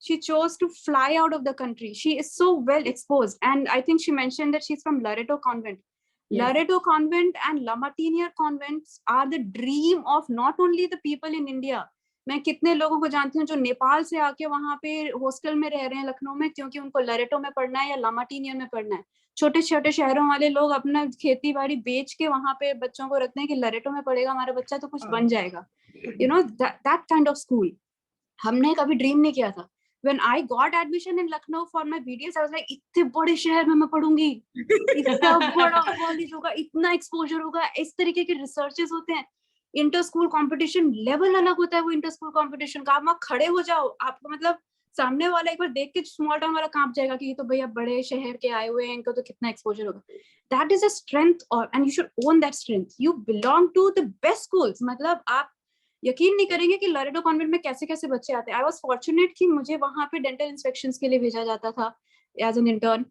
She chose to fly out of the country. She is so well exposed. And I think she mentioned that she's from Loreto Convent. Yes. Loreto Convent and Lamartine convents are the dream of not only the people in India. मैं कितने लोगों को जानती हूँ जो नेपाल से आके वहां पे हॉस्टल में रह रहे हैं लखनऊ में, क्योंकि उनको लरेटो में पढ़ना है या लामाटीनियन में पढ़ना है. छोटे छोटे शहरों वाले लोग अपना खेती बाड़ी बेच के वहां पे बच्चों को रखते हैं कि लरेटो में पढ़ेगा हमारा बच्चा तो कुछ बन जाएगा. You know, that kind of school. हमने कभी ड्रीम नहीं किया था. When I got admission in Lucknow for my BDS, I was like, इतने बड़े शहर में मैं पढ़ूंगी, इतना बड़ा कॉलेज होगा, इतना एक्सपोजर होगा, इस तरीके के रिसर्चेस होते हैं. इंटर स्कूल कंपटीशन लेवल अलग होता है वो इंटर स्कूल कंपटीशन का. आप वहाँ खड़े हो जाओ, आपको मतलब सामने वाला एक बार देख के स्मॉल टाउन वाला कांप जाएगा कि ये तो भैया बड़े शहर के आए हुए हैं, इनको तो कितना एक्सपोजर होगा. दैट इज अ स्ट्रेंथ, और and you should own that strength. You belong to the best schools. मतलब आप यकीन नहीं करेंगे कि लरेटो कॉन्वेंट में कैसे कैसे बच्चे आते हैं. आई वाज फॉर्चुनेट कि मुझे वहां पे डेंटल इंस्पेक्शंस के लिए भेजा जाता था एज एन इंटर्न.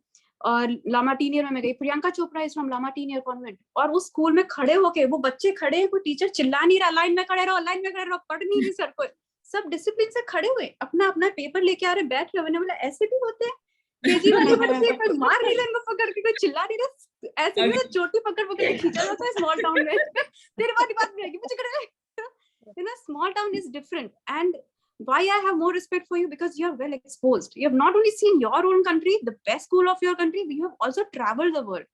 और लामाटीनियर में मैं गई. Priyanka Chopra is from La Martiniere convent. और उस स्कूल में खड़े होके वो बच्चे खड़े हैं, कोई टीचर चिल्ला नहीं रहा, लाइन में खड़े रहो, लाइन में खड़े रहो, पढ़ नहीं रही सर को. सब डिसिप्लिन से खड़े हुए अपना अपना पेपर लेके आ रहे, बैठ रहे. मैंने बोला ऐसे भी होते हैं केजी वाले बच्चे, कोई मार नहीं रहा पकड़ के, कोई चिल्ला नहीं रहा, ऐसे नहीं चोटी पकड़ पकड़ के खींचा जाता है स्मॉल टाउन में. तेरी वाली बात नहीं आएगी मुझे करे. You know, small town is different. And why I have more respect for you, because you are well exposed. You have not only seen your own country, the best school of your country, but you have also traveled the world.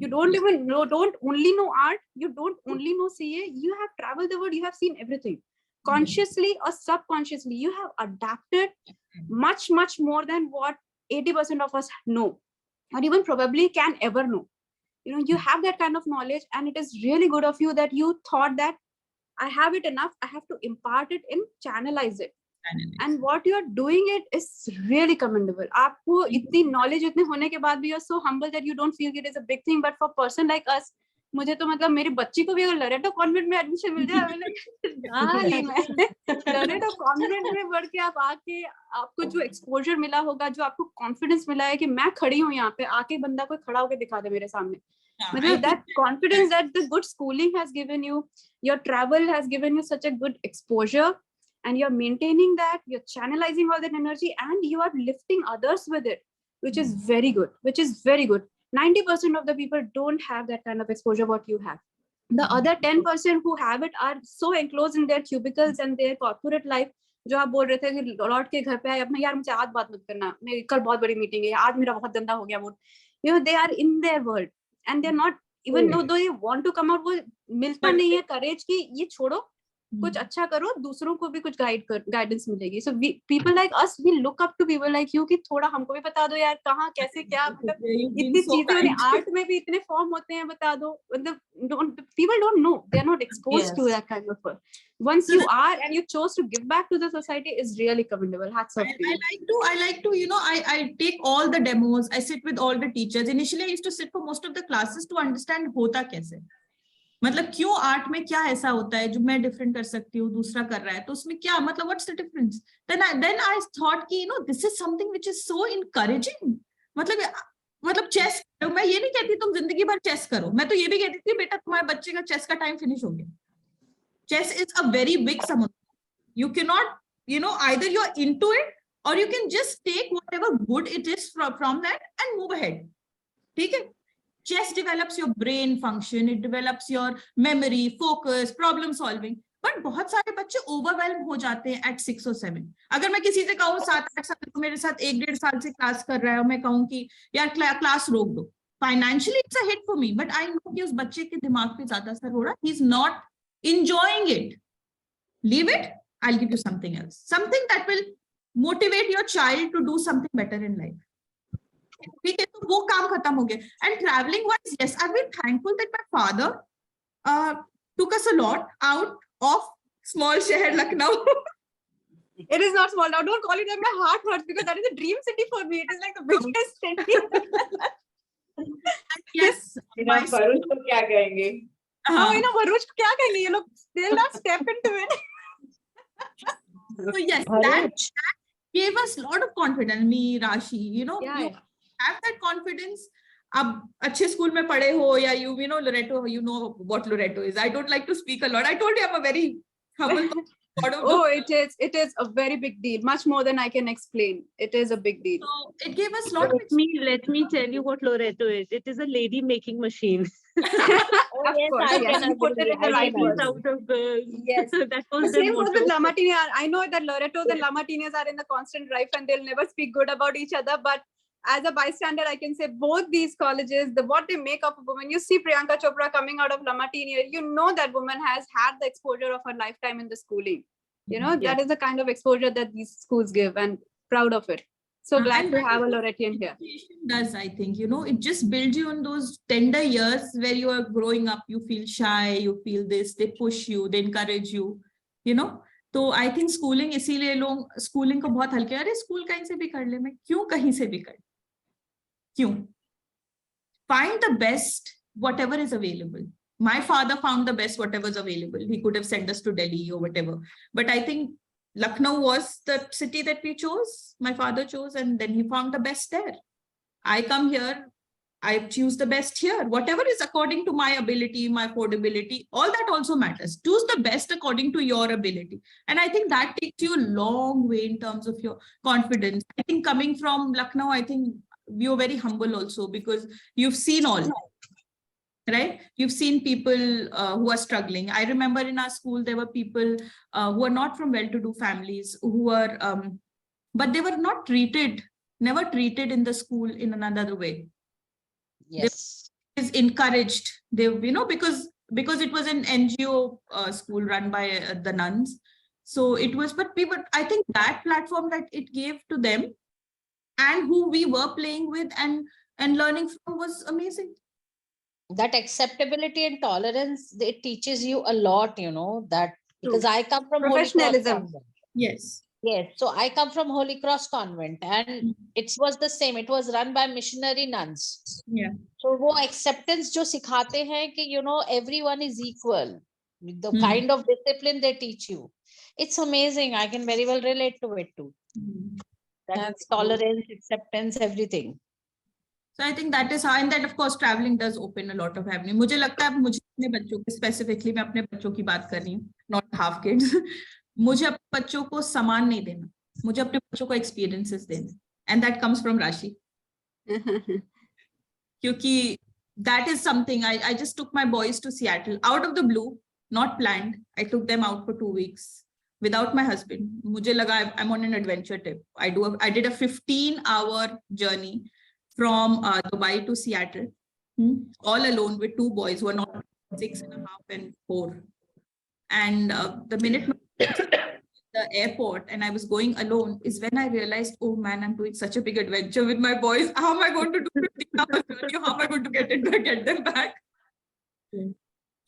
You don't even know, don't only know art, you don't only know CA, you have traveled the world, you have seen everything. Consciously or subconsciously, you have adapted much, much more than what 80% of us know, or even probably can ever know. You know, you have that kind of knowledge, and it is really good of you that you thought that I have it enough, I have to impart it and channelize it. And what you are doing it is really commendable. आपको इतनी knowledge इतने होने के बाद भी you are so humble that you don't feel it is a big thing. But for a person like us, मुझे तो मतलब मेरी बच्ची को भी अगर लरेटो कॉन्वेंट में एडमिशन मिल जाए, लरेटो कॉन्वेंट में बढ़ के आप आके आपको जो एक्सपोजर मिला होगा, जो आपको कॉन्फिडेंस मिला है कि मैं खड़ी हूँ यहाँ पे, आके बंदा कोई खड़ा होकर दिखा दे मेरे सामने. That confidence that the good schooling has given you, your travel has given you such a good exposure, and you're maintaining that, you're channelizing all that energy, and you are lifting others with it, which is very good, 90% of the people don't have that kind of exposure what you have. The other 10% who have it are so enclosed in their cubicles and their corporate life. जो आप बोल रहे थे कि लौट के घर पे आए अपना, यार मुझे आज बात मत करना, मेरी कल बहुत बड़ी मीटिंग है, आज मेरा बहुत गंदा हो गया वो. You know, they are in their world. And they're not, even though they want to come out, वो मिलता नहीं है courage कि ये छोड़ो, कुछ अच्छा करो, दूसरों को भी कुछ गाइडेंस मिलेगी. So people like us, we look up to people like you कि थोड़ा हमको भी बता दो यार कहाँ कैसे क्या, मतलब इतनी चीजें, आर्ट में भी इतने फॉर्म होते हैं, बता दो. मतलब people don't know, they're not exposed to that kind of work. Once you are and you chose to give back to the society is really commendable. Hats off to you. I like to, you know, I take all the demos, I sit with all the teachers. Initially, I used to sit for most of the classes to understand होता कैसे, मतलब क्यों art में क्या ऐसा होता है जो मैं डिफरेंट कर सकती हूँ, दूसरा कर रहा है तो उसमें क्या, मतलब what's the difference. then I thought कि, you know, this is something which is so encouraging. मतलब चेस, मैं ये नहीं कहती तुम जिंदगी भर चेस करो, मैं तो ये भी कहती थी बेटा तुम्हारे बच्चे का चेस का टाइम फिनिश हो गया. Chess is a very big samudra. You cannot, you know, either you're into it or you can just take whatever good it is from that and move ahead. Okay? Chess develops your brain function, it develops your memory, focus, problem solving. But बहुत सारे बच्चे overwhelmed हो जाते हैं at 6 or 7. अगर मैं किसी से कहूँ 7-8 साल तो मेरे साथ 1-1.5 साल से क्लास कर रहा है और मैं कहूँ कि यार क्लास रोक दो, financially it's a hit for me, but I know कि उस बच्चे के दिमाग पे ज्यादा असर हो रहा है. He's not enjoying it. Leave it. I'll give you something else, something that will motivate your child to do something better in life. ठीक है, तो वो काम खत्म हो गया. And traveling wise, yes, I've been thankful that my father took us a lot out of small shahar Lucknow. It is not small now. Don't call it that. My heart hurts because that is a dream city for me. It is like the biggest city. Yes. क्या कहेंगे? Oh, you know, Varuj, क्या कहेंगे ये लोग? They'll not step into it. So yes, that gave us a lot of confidence. Me, Rashi, you know, Yeah, you yeah. have that confidence. अब अच्छे school में पढ़े हो या you know Loreto, you know what Loreto is. I don't like to speak a lot. I told you I'm a very humble. Oh, it is a very big deal, much more than I can explain. It is a big deal. So it gave us a lot of Let me tell you what Loreto is. It is a lady making machine. Of course, yes, you put it in the right words. Out of girls. Yes. That The was their same goes motto. with La Martini. I know that Loretos and La Martinis are in the constant rife and they'll never speak good about each other. But as a bystander, I can say both these colleges, what they make of a woman. You see Priyanka Chopra coming out of La Martini, you know that woman has had the exposure of her lifetime in the schooling. You know, that is the kind of exposure that these schools give, and proud of it. So glad and to that have a is what Loretian here. education does, I think, you know, it just builds you in those tender years where you are growing up, you feel shy, you feel this, they push you, they encourage you, you know. तो I think schooling, इसीलिए लोग schooling को बहुत हल्के, अरे school कहीं से भी कर ले, मैं क्यों कहीं से भी कर, क्यों? Find the best, whatever is available. My father found the best, whatever is available. He could have sent us to Delhi or whatever. But I think Lucknow was the city that we chose, my father chose, and then he found the best there. I come here, I choose the best here. Whatever is according to my ability, my affordability, all that also matters. Choose the best according to your ability. And I think that takes you a long way in terms of your confidence. I think coming from Lucknow, I think you're very humble also because you've seen all. Right? You've seen people who are struggling. I remember in our school, there were people who are not from well-to-do families who were, but they were not treated, never treated in the school in another way. Yes. They is encouraged. They, you know, because it was an NGO school run by the nuns. So it was, but I think that platform that it gave to them and who we were playing with and learning from was amazing. That acceptability and tolerance, it teaches you a lot, you know, that because I come from Holy Cross Professionalism. Convent. Yes. Yes, so I come from Holy Cross Convent and it was the same. It was run by missionary nuns. Yeah. So वो acceptance जो सिखाते हैं कि you know everyone is equal. The kind of discipline they teach you, it's amazing. I can very well relate to it too. That's tolerance, acceptance, everything. So I think that is how, and then of course traveling does open a lot of avenue. मुझे लगता है मुझे अपने बच्चों के specifically मैं अपने बच्चों की बात कर रही हूँ, not half kids. मुझे अपने बच्चों को सामान नहीं देना, मुझे अपने बच्चों को experiences देना, and that comes from Rashi. क्योंकि that is something I just took my boys to Seattle out of the blue, not planned. I took them out for 2 weeks without my husband. मुझे लगा I'm on an adventure trip. I did a 15-hour journey from Dubai to Seattle, all alone with 2 boys who are not 6.5 and 4. And the minute the airport and I was going alone is when I realized, oh man, I'm doing such a big adventure with my boys. How am I going to do 15 hours journey? How am I going to get them back?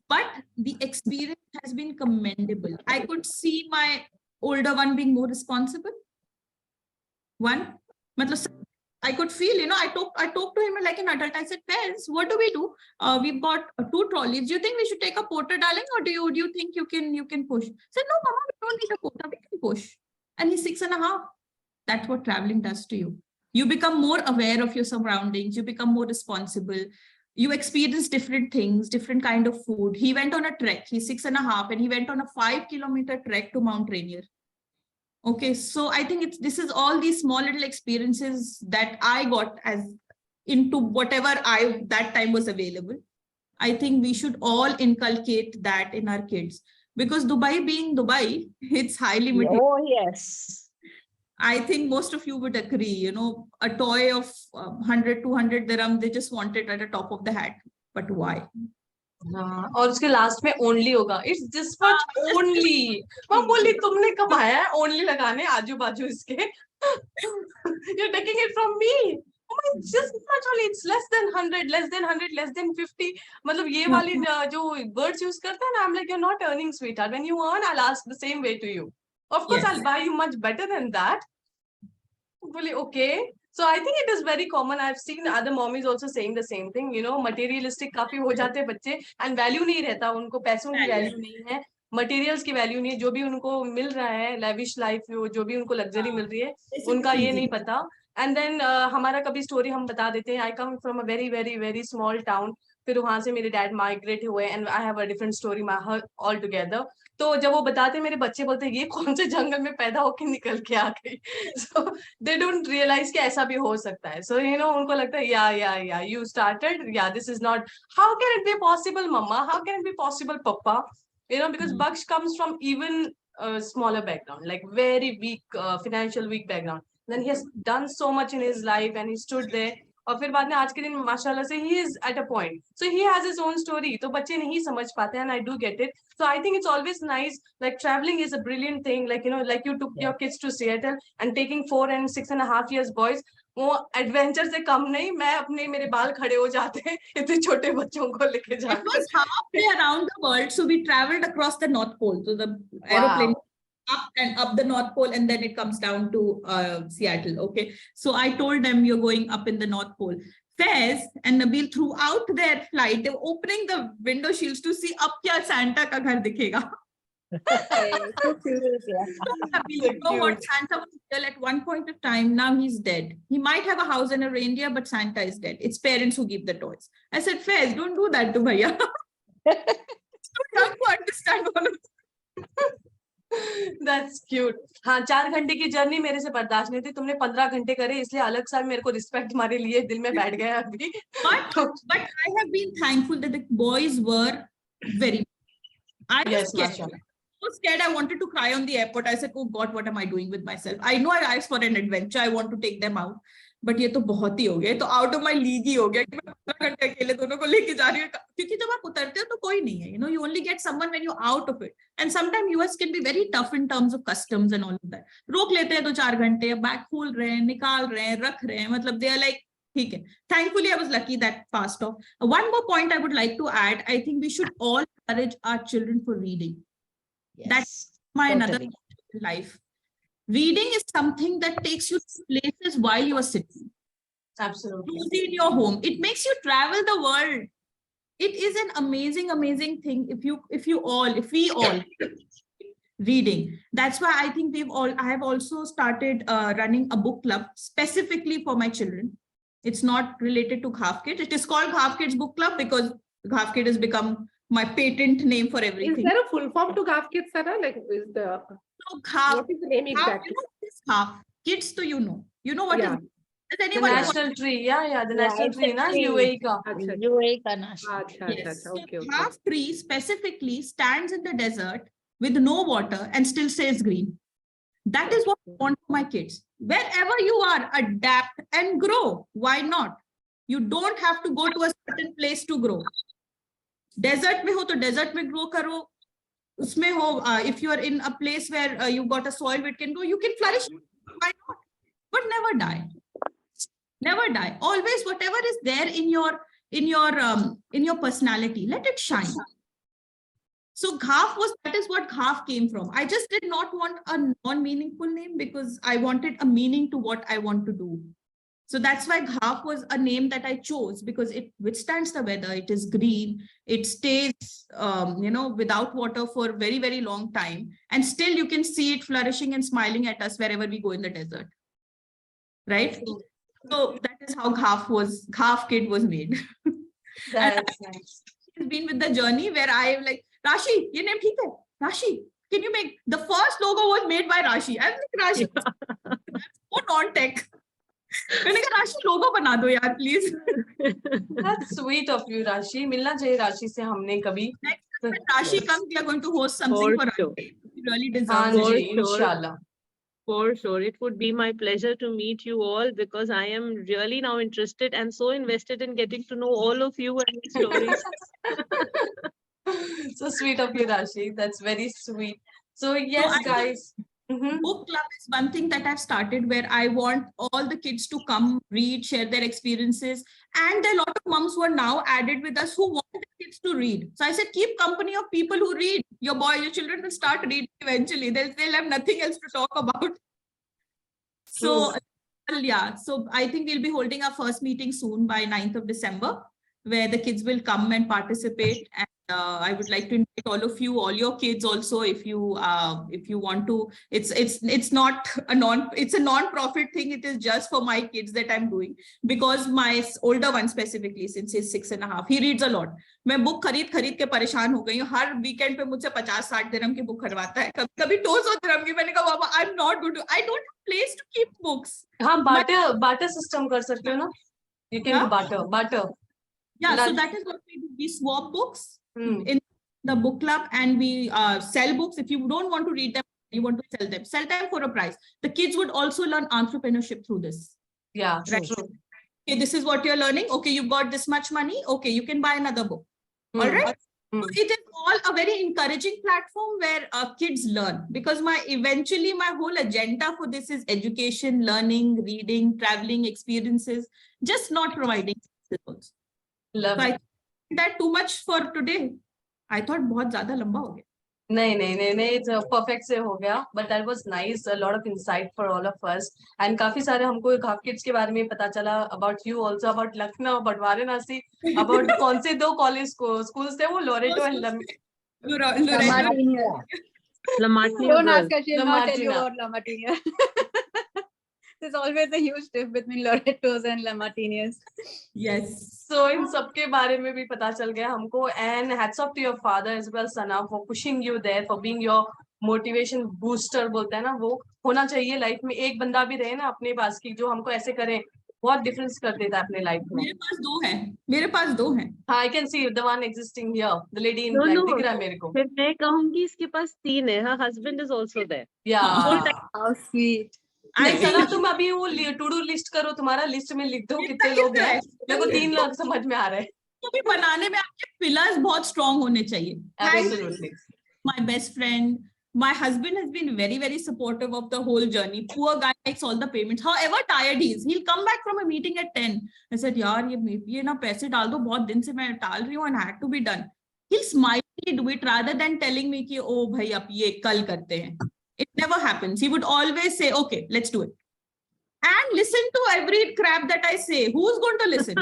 But the experience has been commendable. I could see my older one being more responsible. One, I could feel, you know, I talked to him like an adult. I said, Pez, what do we do? We've got 2 trolleys. Do you think we should take a porter, darling, or do you think you can push? I said, no, Mama, we don't need a porter. We can push. And he's 6.5. That's what traveling does to you. You become more aware of your surroundings. You become more responsible. You experience different things, different kind of food. He went on a trek. He's 6.5, and he went on a 5-kilometer trek to Mount Rainier. Okay, so I think this is all these small little experiences that I got as into whatever that time was available. I think we should all inculcate that in our kids because Dubai being Dubai, it's highly material. Oh, yes. I think most of you would agree, you know, a toy of 100, 200 dirham, they just want it at the top of the hat. But why? हाँ, और उसके last में only होगा it's this much only मैं बोली तुमने कमाया है ओनली लगाने आजू बाजू इसके you're taking it from me oh my just much only it's less than 100 less than 50 मतलब ये वाली जो words use करते हैं ना I'm like you're not earning sweetheart when you earn I'll ask the same way to you of course I'll buy you much better than that बोली okay So I think it is very common. I've seen other mommies also saying the same thing. You know, materialistic काफी हो जाते हैं बच्चे, and value नहीं रहता उनको, पैसों की value नहीं है, materials की value नहीं है, जो भी उनको मिल रहा है, lavish life, जो भी उनको luxury मिल रही है, उनका ये नहीं पता. And then हमारा कभी story हम बता देते हैं. I come from a very very very small town. फिर वहां से मेरे डैड माइग्रेट हुए, and I have a different story all together. तो जब वो बताते मेरे बच्चे बोलते ये कौन से जंगल में पैदा होके निकल के आ गई. सो दे डोंट रियलाइज कि ऐसा भी हो सकता है. सो यू नो उनको लगता है या यू स्टार्टेड, या this is not, how can it be possible mamma, how can it be possible papa, you know, because Baksh comes from even smaller background, like very weak, financial weak background. Then he has done so much in his life and he stood there. और फिर बाद में आज के दिन माशाल्लाह से he is at a point, so he has his own story. तो बच्चे नहीं समझ पाते, and I do get it. So I think it's always nice, like traveling is a brilliant thing, like you know, like you took your kids to Seattle and taking 4 and 6.5 years boys, वो adventure से कम नहीं. मैं अपने मेरे बाल खड़े हो जाते हैं इतने छोटे बच्चों को लेके जाते. It was halfway around the world, so we traveled across the North Pole. So the aeroplane up the North Pole, and then it comes down to Seattle. Okay, so I told them you're going up in the North Pole. Faiz and Nabil, throughout their flight, they were opening the window shields to see up kya Santa ka ghar dikhega. So cute, yeah. You know what, Santa was still at one point of time. Now he's dead. He might have a house and a reindeer, but Santa is dead. It's parents who give the toys. I said, Faiz, don't do that to Bhaiya. Too young to understand all of that. That's cute. हाँ, 4 घंटे की journey मेरे से बर्दाश्त नहीं थी, तुमने 15 घंटे करे, इसलिए अलग सा मेरे को रिस्पेक्ट तुम्हारे लिए दिल में बैठ गया अभी. But I have been thankful that the boys were very. I was scared. I was scared. I wanted to cry on the airport. I said, "Oh God, what am I doing with myself?" I know I asked for an adventure. I want to take them out, but ये तो बहुत ही हो गया. तो out of my league ही हो गया कि मैं 15 घंटे अकेले दोनों को लेके जा रही हूँ. क्योंकि जब आप उतरते हो तो कोई नहीं है. You know, you only get someone when you're out of it. And sometimes US can be very tough in terms of customs and all of that. रोक लेते हैं 2-4 घंटे, बैग खोल रहे हैं, निकाल रहे हैं, रख रहे हैं. मतलब they are like, ठीक है. Thankfully, I was lucky that passed off. One more point I would like to add. I think we should all encourage our children for reading. Yes, that's my another totally. life. Reading is something that takes you to places while you are sitting. Absolutely. In your home, it makes you travel the world. It is an amazing thing. If we all reading. That's why I think I have also started running a book club specifically for my children. It's not related to GHAFF Kids. It is called GHAFF Kids Book Club because GHAFF Kid has become my patent name for everything. Is there a full form to GHAFF Kids, Sarah? Like, is the what is the name exactly? You know what is GHAFF Kids? Do you know? You know what is? Does The anyone know national tree, the national it's tree, a na tree. UAE ka. UAE ka national. Yes. Okay. GHAFF tree specifically stands in the desert with no water and still stays green. That is what I want for my kids. Wherever you are, adapt and grow. Why not? You don't have to go to a certain place to grow. Desert mein ho to desert mein grow karo. Usme ho, if you are in a place where you got a soil where it can grow, you can flourish. Why not? But never die. Never die. Always, whatever is there in your personality, let it shine. So that is what GHAFF came from. I just did not want a non-meaningful name because I wanted a meaning to what I want to do. So that's why GHAFF was a name that I chose because it withstands the weather. It is green. It stays, without water for a very, very long time. And still you can see it flourishing and smiling at us wherever we go in the desert. Right? So that is how GHAFF Kid was made. That's nice. It's been with the journey where I am like, Rashi, your name theek hai? Rashi, can you make the first logo was made by Rashi? I'm like, Rashi, that's so non-tech. मैंने कहा राशि लोगो बना दो यार please. That's sweet of you, Rashi. मिलना चाहिए राशि से हमने कभी. When Rashi comes, we are going to host something for sure. Rashi. We really deserve हाँ it. जी, इंशाल्लाह. For sure. It would be my pleasure to meet you all because I am really now interested and so invested in getting to know all of you and your stories. So sweet of you, Rashi. That's very sweet. So yes, guys. Book club is one thing that I've started where I want all the kids to come, read, share their experiences. And there are a lot of moms who are now added with us who want their kids to read. So I said, keep company of people who read. Your children will start reading eventually. They'll have nothing else to talk about. So Yeah, so I think we'll be holding our first meeting soon by 9th of December, where the kids will come and participate. And I would like to invite all of you, all your kids also, if you want to. It's not a non-profit thing. It is just for my kids that I'm doing, because my older one specifically, since he's 6.5, he reads a lot. मैं book खरीद के परेशान हो गई हूँ. हर weekend पे मुझसे 50-60 दिरहम की बुक खरीदवाता है. कभी 200 दिरहम की. मैंने कहा बाबा, I am not good, I don't have place to keep books. हाँ, barter system कर सकते हो ना. You can do barter. Yeah, so that is what we do. We swap books in the book club, and we sell books. If you don't want to read them, you want to sell them for a price. The kids would also learn entrepreneurship through this. Yeah, right? true. Okay, this is what you're learning. Okay, you've got this much money. Okay, you can buy another book. All right. So it is all a very encouraging platform where kids learn, because eventually my whole agenda for this is education, learning, reading, traveling experiences, just not providing results. Love So I it. think that too much for today. I thought बहुत ज़्यादा लंबा हो गया. नहीं, it's perfect से हो गया. But that was nice, a lot of insight for all of us. And काफी सारे हमको GHAFF Kids के बारे में पता चला, about you also, about Lucknow, about Varanasi, about कौन से 2 college schools थे वो, Loreto and Lamartine Don't girl. ask her, she'll not tell you Lamartina. about Lamartine. There's always a huge diff between Loretos and Lamartinians. Yes. So इन सब के बारे में भी पता चल गया हमको. And hats off to your father as well, Sana, for pushing you there, for being your motivation booster बोलते हैं ना, वो होना चाहिए लाइफ में. एक बंदा भी रहे ना अपने पास की जो हमको ऐसे करे, बहुत डिफरेंस कर देता है अपने लाइफ में. मेरे पास दो हैं. हाँ, I can see the one existing here, the lady in No, black. no. दिख रहा है मेरे को. फिर मैं कहूंगी इसके पास 3 है. Her husband is also there. Yeah. How sweet. नहीं सना, तुम अभी वो टू डू लिस्ट करो, तुम्हारा लिस्ट में लिख दो कितने लोग हैं. मेरे को 3 लोग समझ में आ रहे हैं. तो भी बनाने में आपके पिलर्स बहुत स्ट्रांग होने चाहिए. Absolutely. My best friend, my husband has been very, very supportive of the whole journey. Poor guy makes all the payments. However tired he is, he'll come back from a meeting at 10. I said, यार ये ना पैसे डाल दो, बहुत दिन से मैं टाल रही हूँ, and had to be done. He'll smilingly do it rather than telling me कि ओ भाई अब ये कल करते हैं. It never happens. He would always say, okay, let's do it. And listen to every crap that I say. Who's going to listen?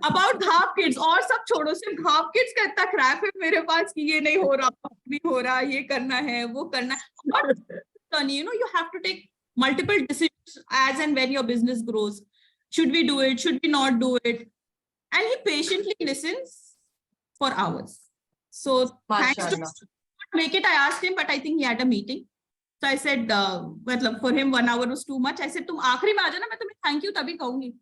About GHAFF Kids. और सब छोड़ो, सिर्फ GHAFF Kids का इतना crap है मेरे पास कि ये नहीं हो रहा, ये करना है, वो करना है. But, you know, you have to take multiple decisions as and when your business grows. Should we do it? Should we not do it? And he patiently listens for hours. So thanks to make it, I asked him, but I think he had a meeting. So I said, for him 1 hour was too much. I said, तुम आखिरी में आ जाना, मैं तुम्हें thank you तभी कहूंगी.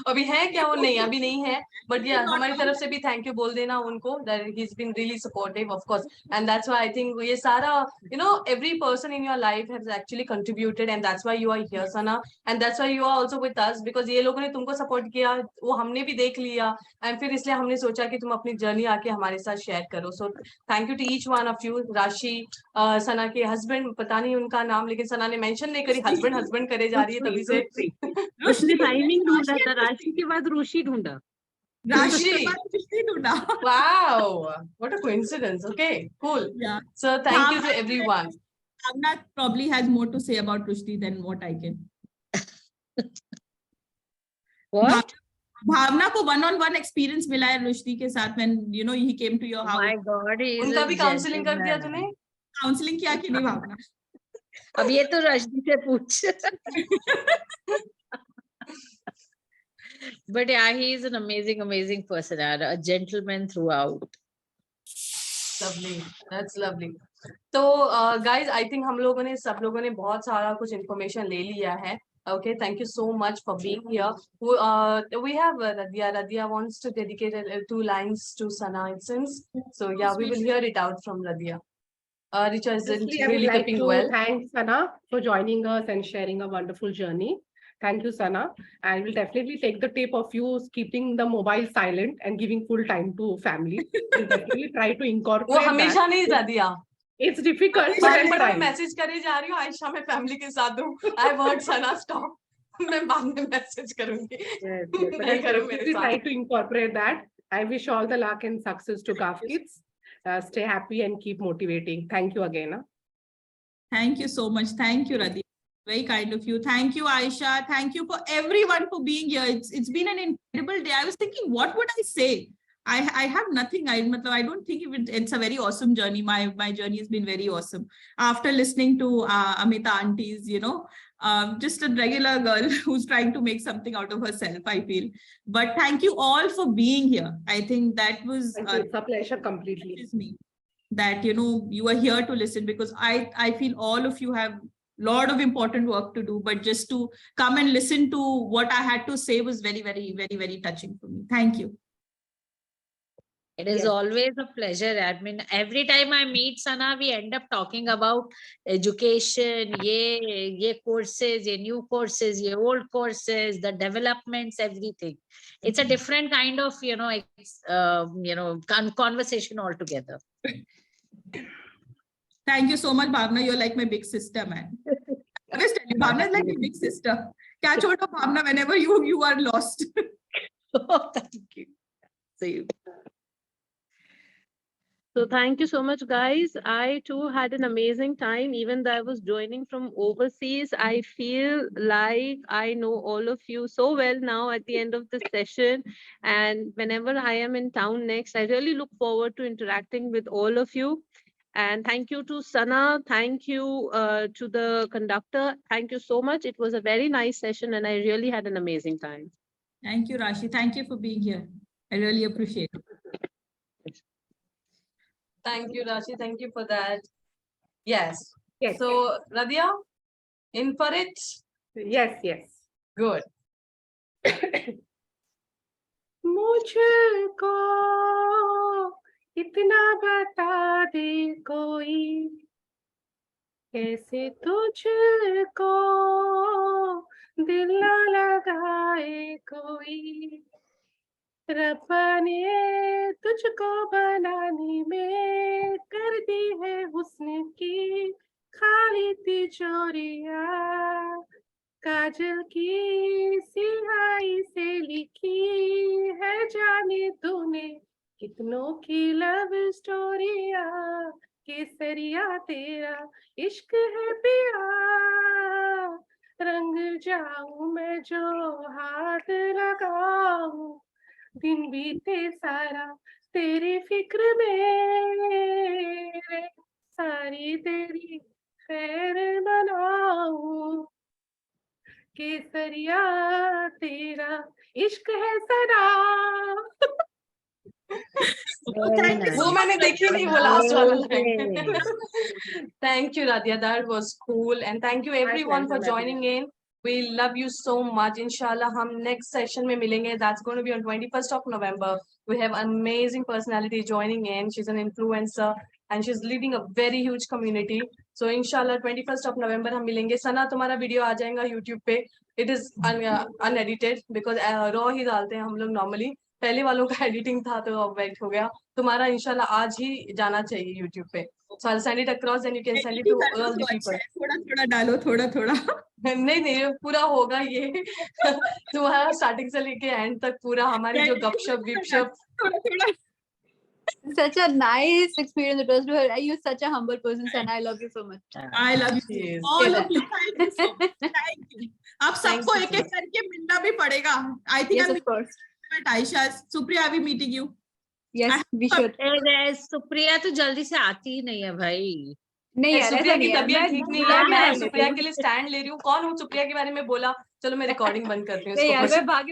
अभी है क्या वो? नहीं, अभी नहीं है. But yeah, हमारी तरफ से भी thank you बोल देना उनको, that he's been really supportive, of course. And that's why I think ये सारा, you know, every person in your life has actually contributed, and that's why you are here, Sana. And that's why you are also with us, because ये लोगों ने तुमको support किया, वो हमने भी देख लिया, and फिर इसलिए हमने सोचा कि तुम अपनी journey आके हमारे साथ share करो. So thank you to each one of you. राशि, सना के husband, पता नहीं उनका नाम, लेकिन सना ने mention नहीं करी, husband करे जा रही है तभी से. टाइमिंग ढूंढा था. राशि के बाद रुषि ढूंढा. Wow, what a coincidence. Okay, cool. Yeah. So thank you to everyone. Bhavna probably has more to say about Rushdie than what I can. What? Bhavna को one-on-one experience मिला है Rushdie के साथ, when you know he came to your house. My God, he is उनका a भी counseling कर दिया gentleman. तूने? Counseling किया कि नहीं भावना? अब ये तो रश्मि से पूछ. But yeah, he is an amazing person, a gentleman throughout. Lovely, that's lovely. So guys, I think हम लोगों ने, सब लोगों ने बहुत सारा कुछ information ले लिया है. Okay, thank you so much for being here. We have Radhia. Radhia wants to dedicate 2 lines to Sana, it seems. So yeah, we will hear it out from Radhia. Richa isn't Firstly, I would really like keeping to well. thank Sana for joining us and sharing a wonderful journey. Thank you, Sana. And we'll definitely take the tip of you keeping the mobile silent and giving full time to family. We'll definitely try to incorporate वो हमेशा नहीं Radhia. It's difficult, but bar I'll bar try. Message करे जा रही हूँ, आयशा मैं family के साथ हूँ. I've heard Sana stop. मैं बाद में मैसेज करूंगी. Yes, नहीं करो मेरे we'll try साथ. to incorporate that. I wish all the luck and success to GHAFF Kids. Stay happy and keep motivating. Thank you again. Thank you so much. Thank you, Radhia. Very kind of you. Thank you, Ayesha. Thank you for everyone for being here. It's been an incredible day. I was thinking, what would I say? I have nothing. I don't think it's a very awesome journey. My journey has been very awesome. After listening to Amita aunties, just a regular girl who's trying to make something out of herself, I feel. But thank you all for being here. I think that was it's a pleasure completely. Me that you are here to listen, because I feel all of you have lot of important work to do, but just to come and listen to what I had to say was very, very, very, very touching for me. Thank you. It is always a pleasure. I mean, every time I meet Sana, we end up talking about education, ye courses, ye new courses, ye old courses, the developments, everything. It's a different kind of, conversation altogether. Thank you so much, Bhavna. You're like my big sister, man. I always tell you, Bhavna is like my big sister. Catch hold of Bhavna whenever you are lost. Oh, thank you. See you. So thank you so much, guys. I too had an amazing time. Even though I was joining from overseas, I feel like I know all of you so well now at the end of this session. And whenever I am in town next, I really look forward to interacting with all of you. And thank you to Sana. Thank you to the conductor. Thank you so much. It was a very nice session and I really had an amazing time. Thank you, Rashi. Thank you for being here. I really appreciate it. Thank you, Rashi. Thank you for that. Yes. Yes. So, Radhia, in for it? Yes, yes. Good. मुझको इतना बता दे कोई, कैसे तुझको दिल न लगाए कोई, रब्बा ने तुझको बनाने में कर दी है हुस्न की खाली तिजोरिया, काजल की सिहाई से लिखी है जाने तूने कितनों की लव स्टोरिया, केसरिया तेरा इश्क है पिया, रंग जाऊं मैं जो हाथ लगाऊं, दिन बीते सारा तेरी फिक्र में, सारी तेरी खैर बनाऊं, केसरिया तेरा इश्क है सना. वो मैंने देखी नहीं वो last वाला line. Thank you, Radhia. That was cool. And thank you everyone for joining in. We love you so much. Inshallah, हम next session में मिलेंगे. That's going to be on 21st of November. We have amazing personality joining in. She's an influencer and she's leading a very huge community. So inshallah, 21st of November हम मिलेंगे. Sana, तुम्हारा video आ जाएगा YouTube पे. It is unedited because raw ही डालते हैं हम लोग normally. पहले वालों का एडिटिंग था तो अब वेट हो गया. तुम्हारा इंशाल्लाह आज ही जाना चाहिए YouTube पे. So I'll send it across and you can send it to all the people. थोड़ा डालो, थोड़ा. नहीं पूरा होगा ये. तुम्हारा स्टार्टिंग से लेके एंड तक पूरा हमारी जो गपशप विपशप. Such a nice experience it was to her. You're such a humble person, and I love you so much. I love you. All of you. Thank you so much. Thank you. अब सबको एक एक करके मिलना भी पड़ेगा. I think yes, of course. Ayesha, Supriya, are we meeting you? Yes, we should. Supriya तो जल्दी से आती ही नहीं है भाई. नहीं यार, सुप्रिया की तबीयत ठीक नहीं है. मैं मैं सुप्रिया के लिए स्टैंड ले रही हूँ. कौन हूँ सुप्रिया के बारे में बोला. चलो मैं रिकॉर्डिंग बंद कर रही हूँ. यार मैं भागी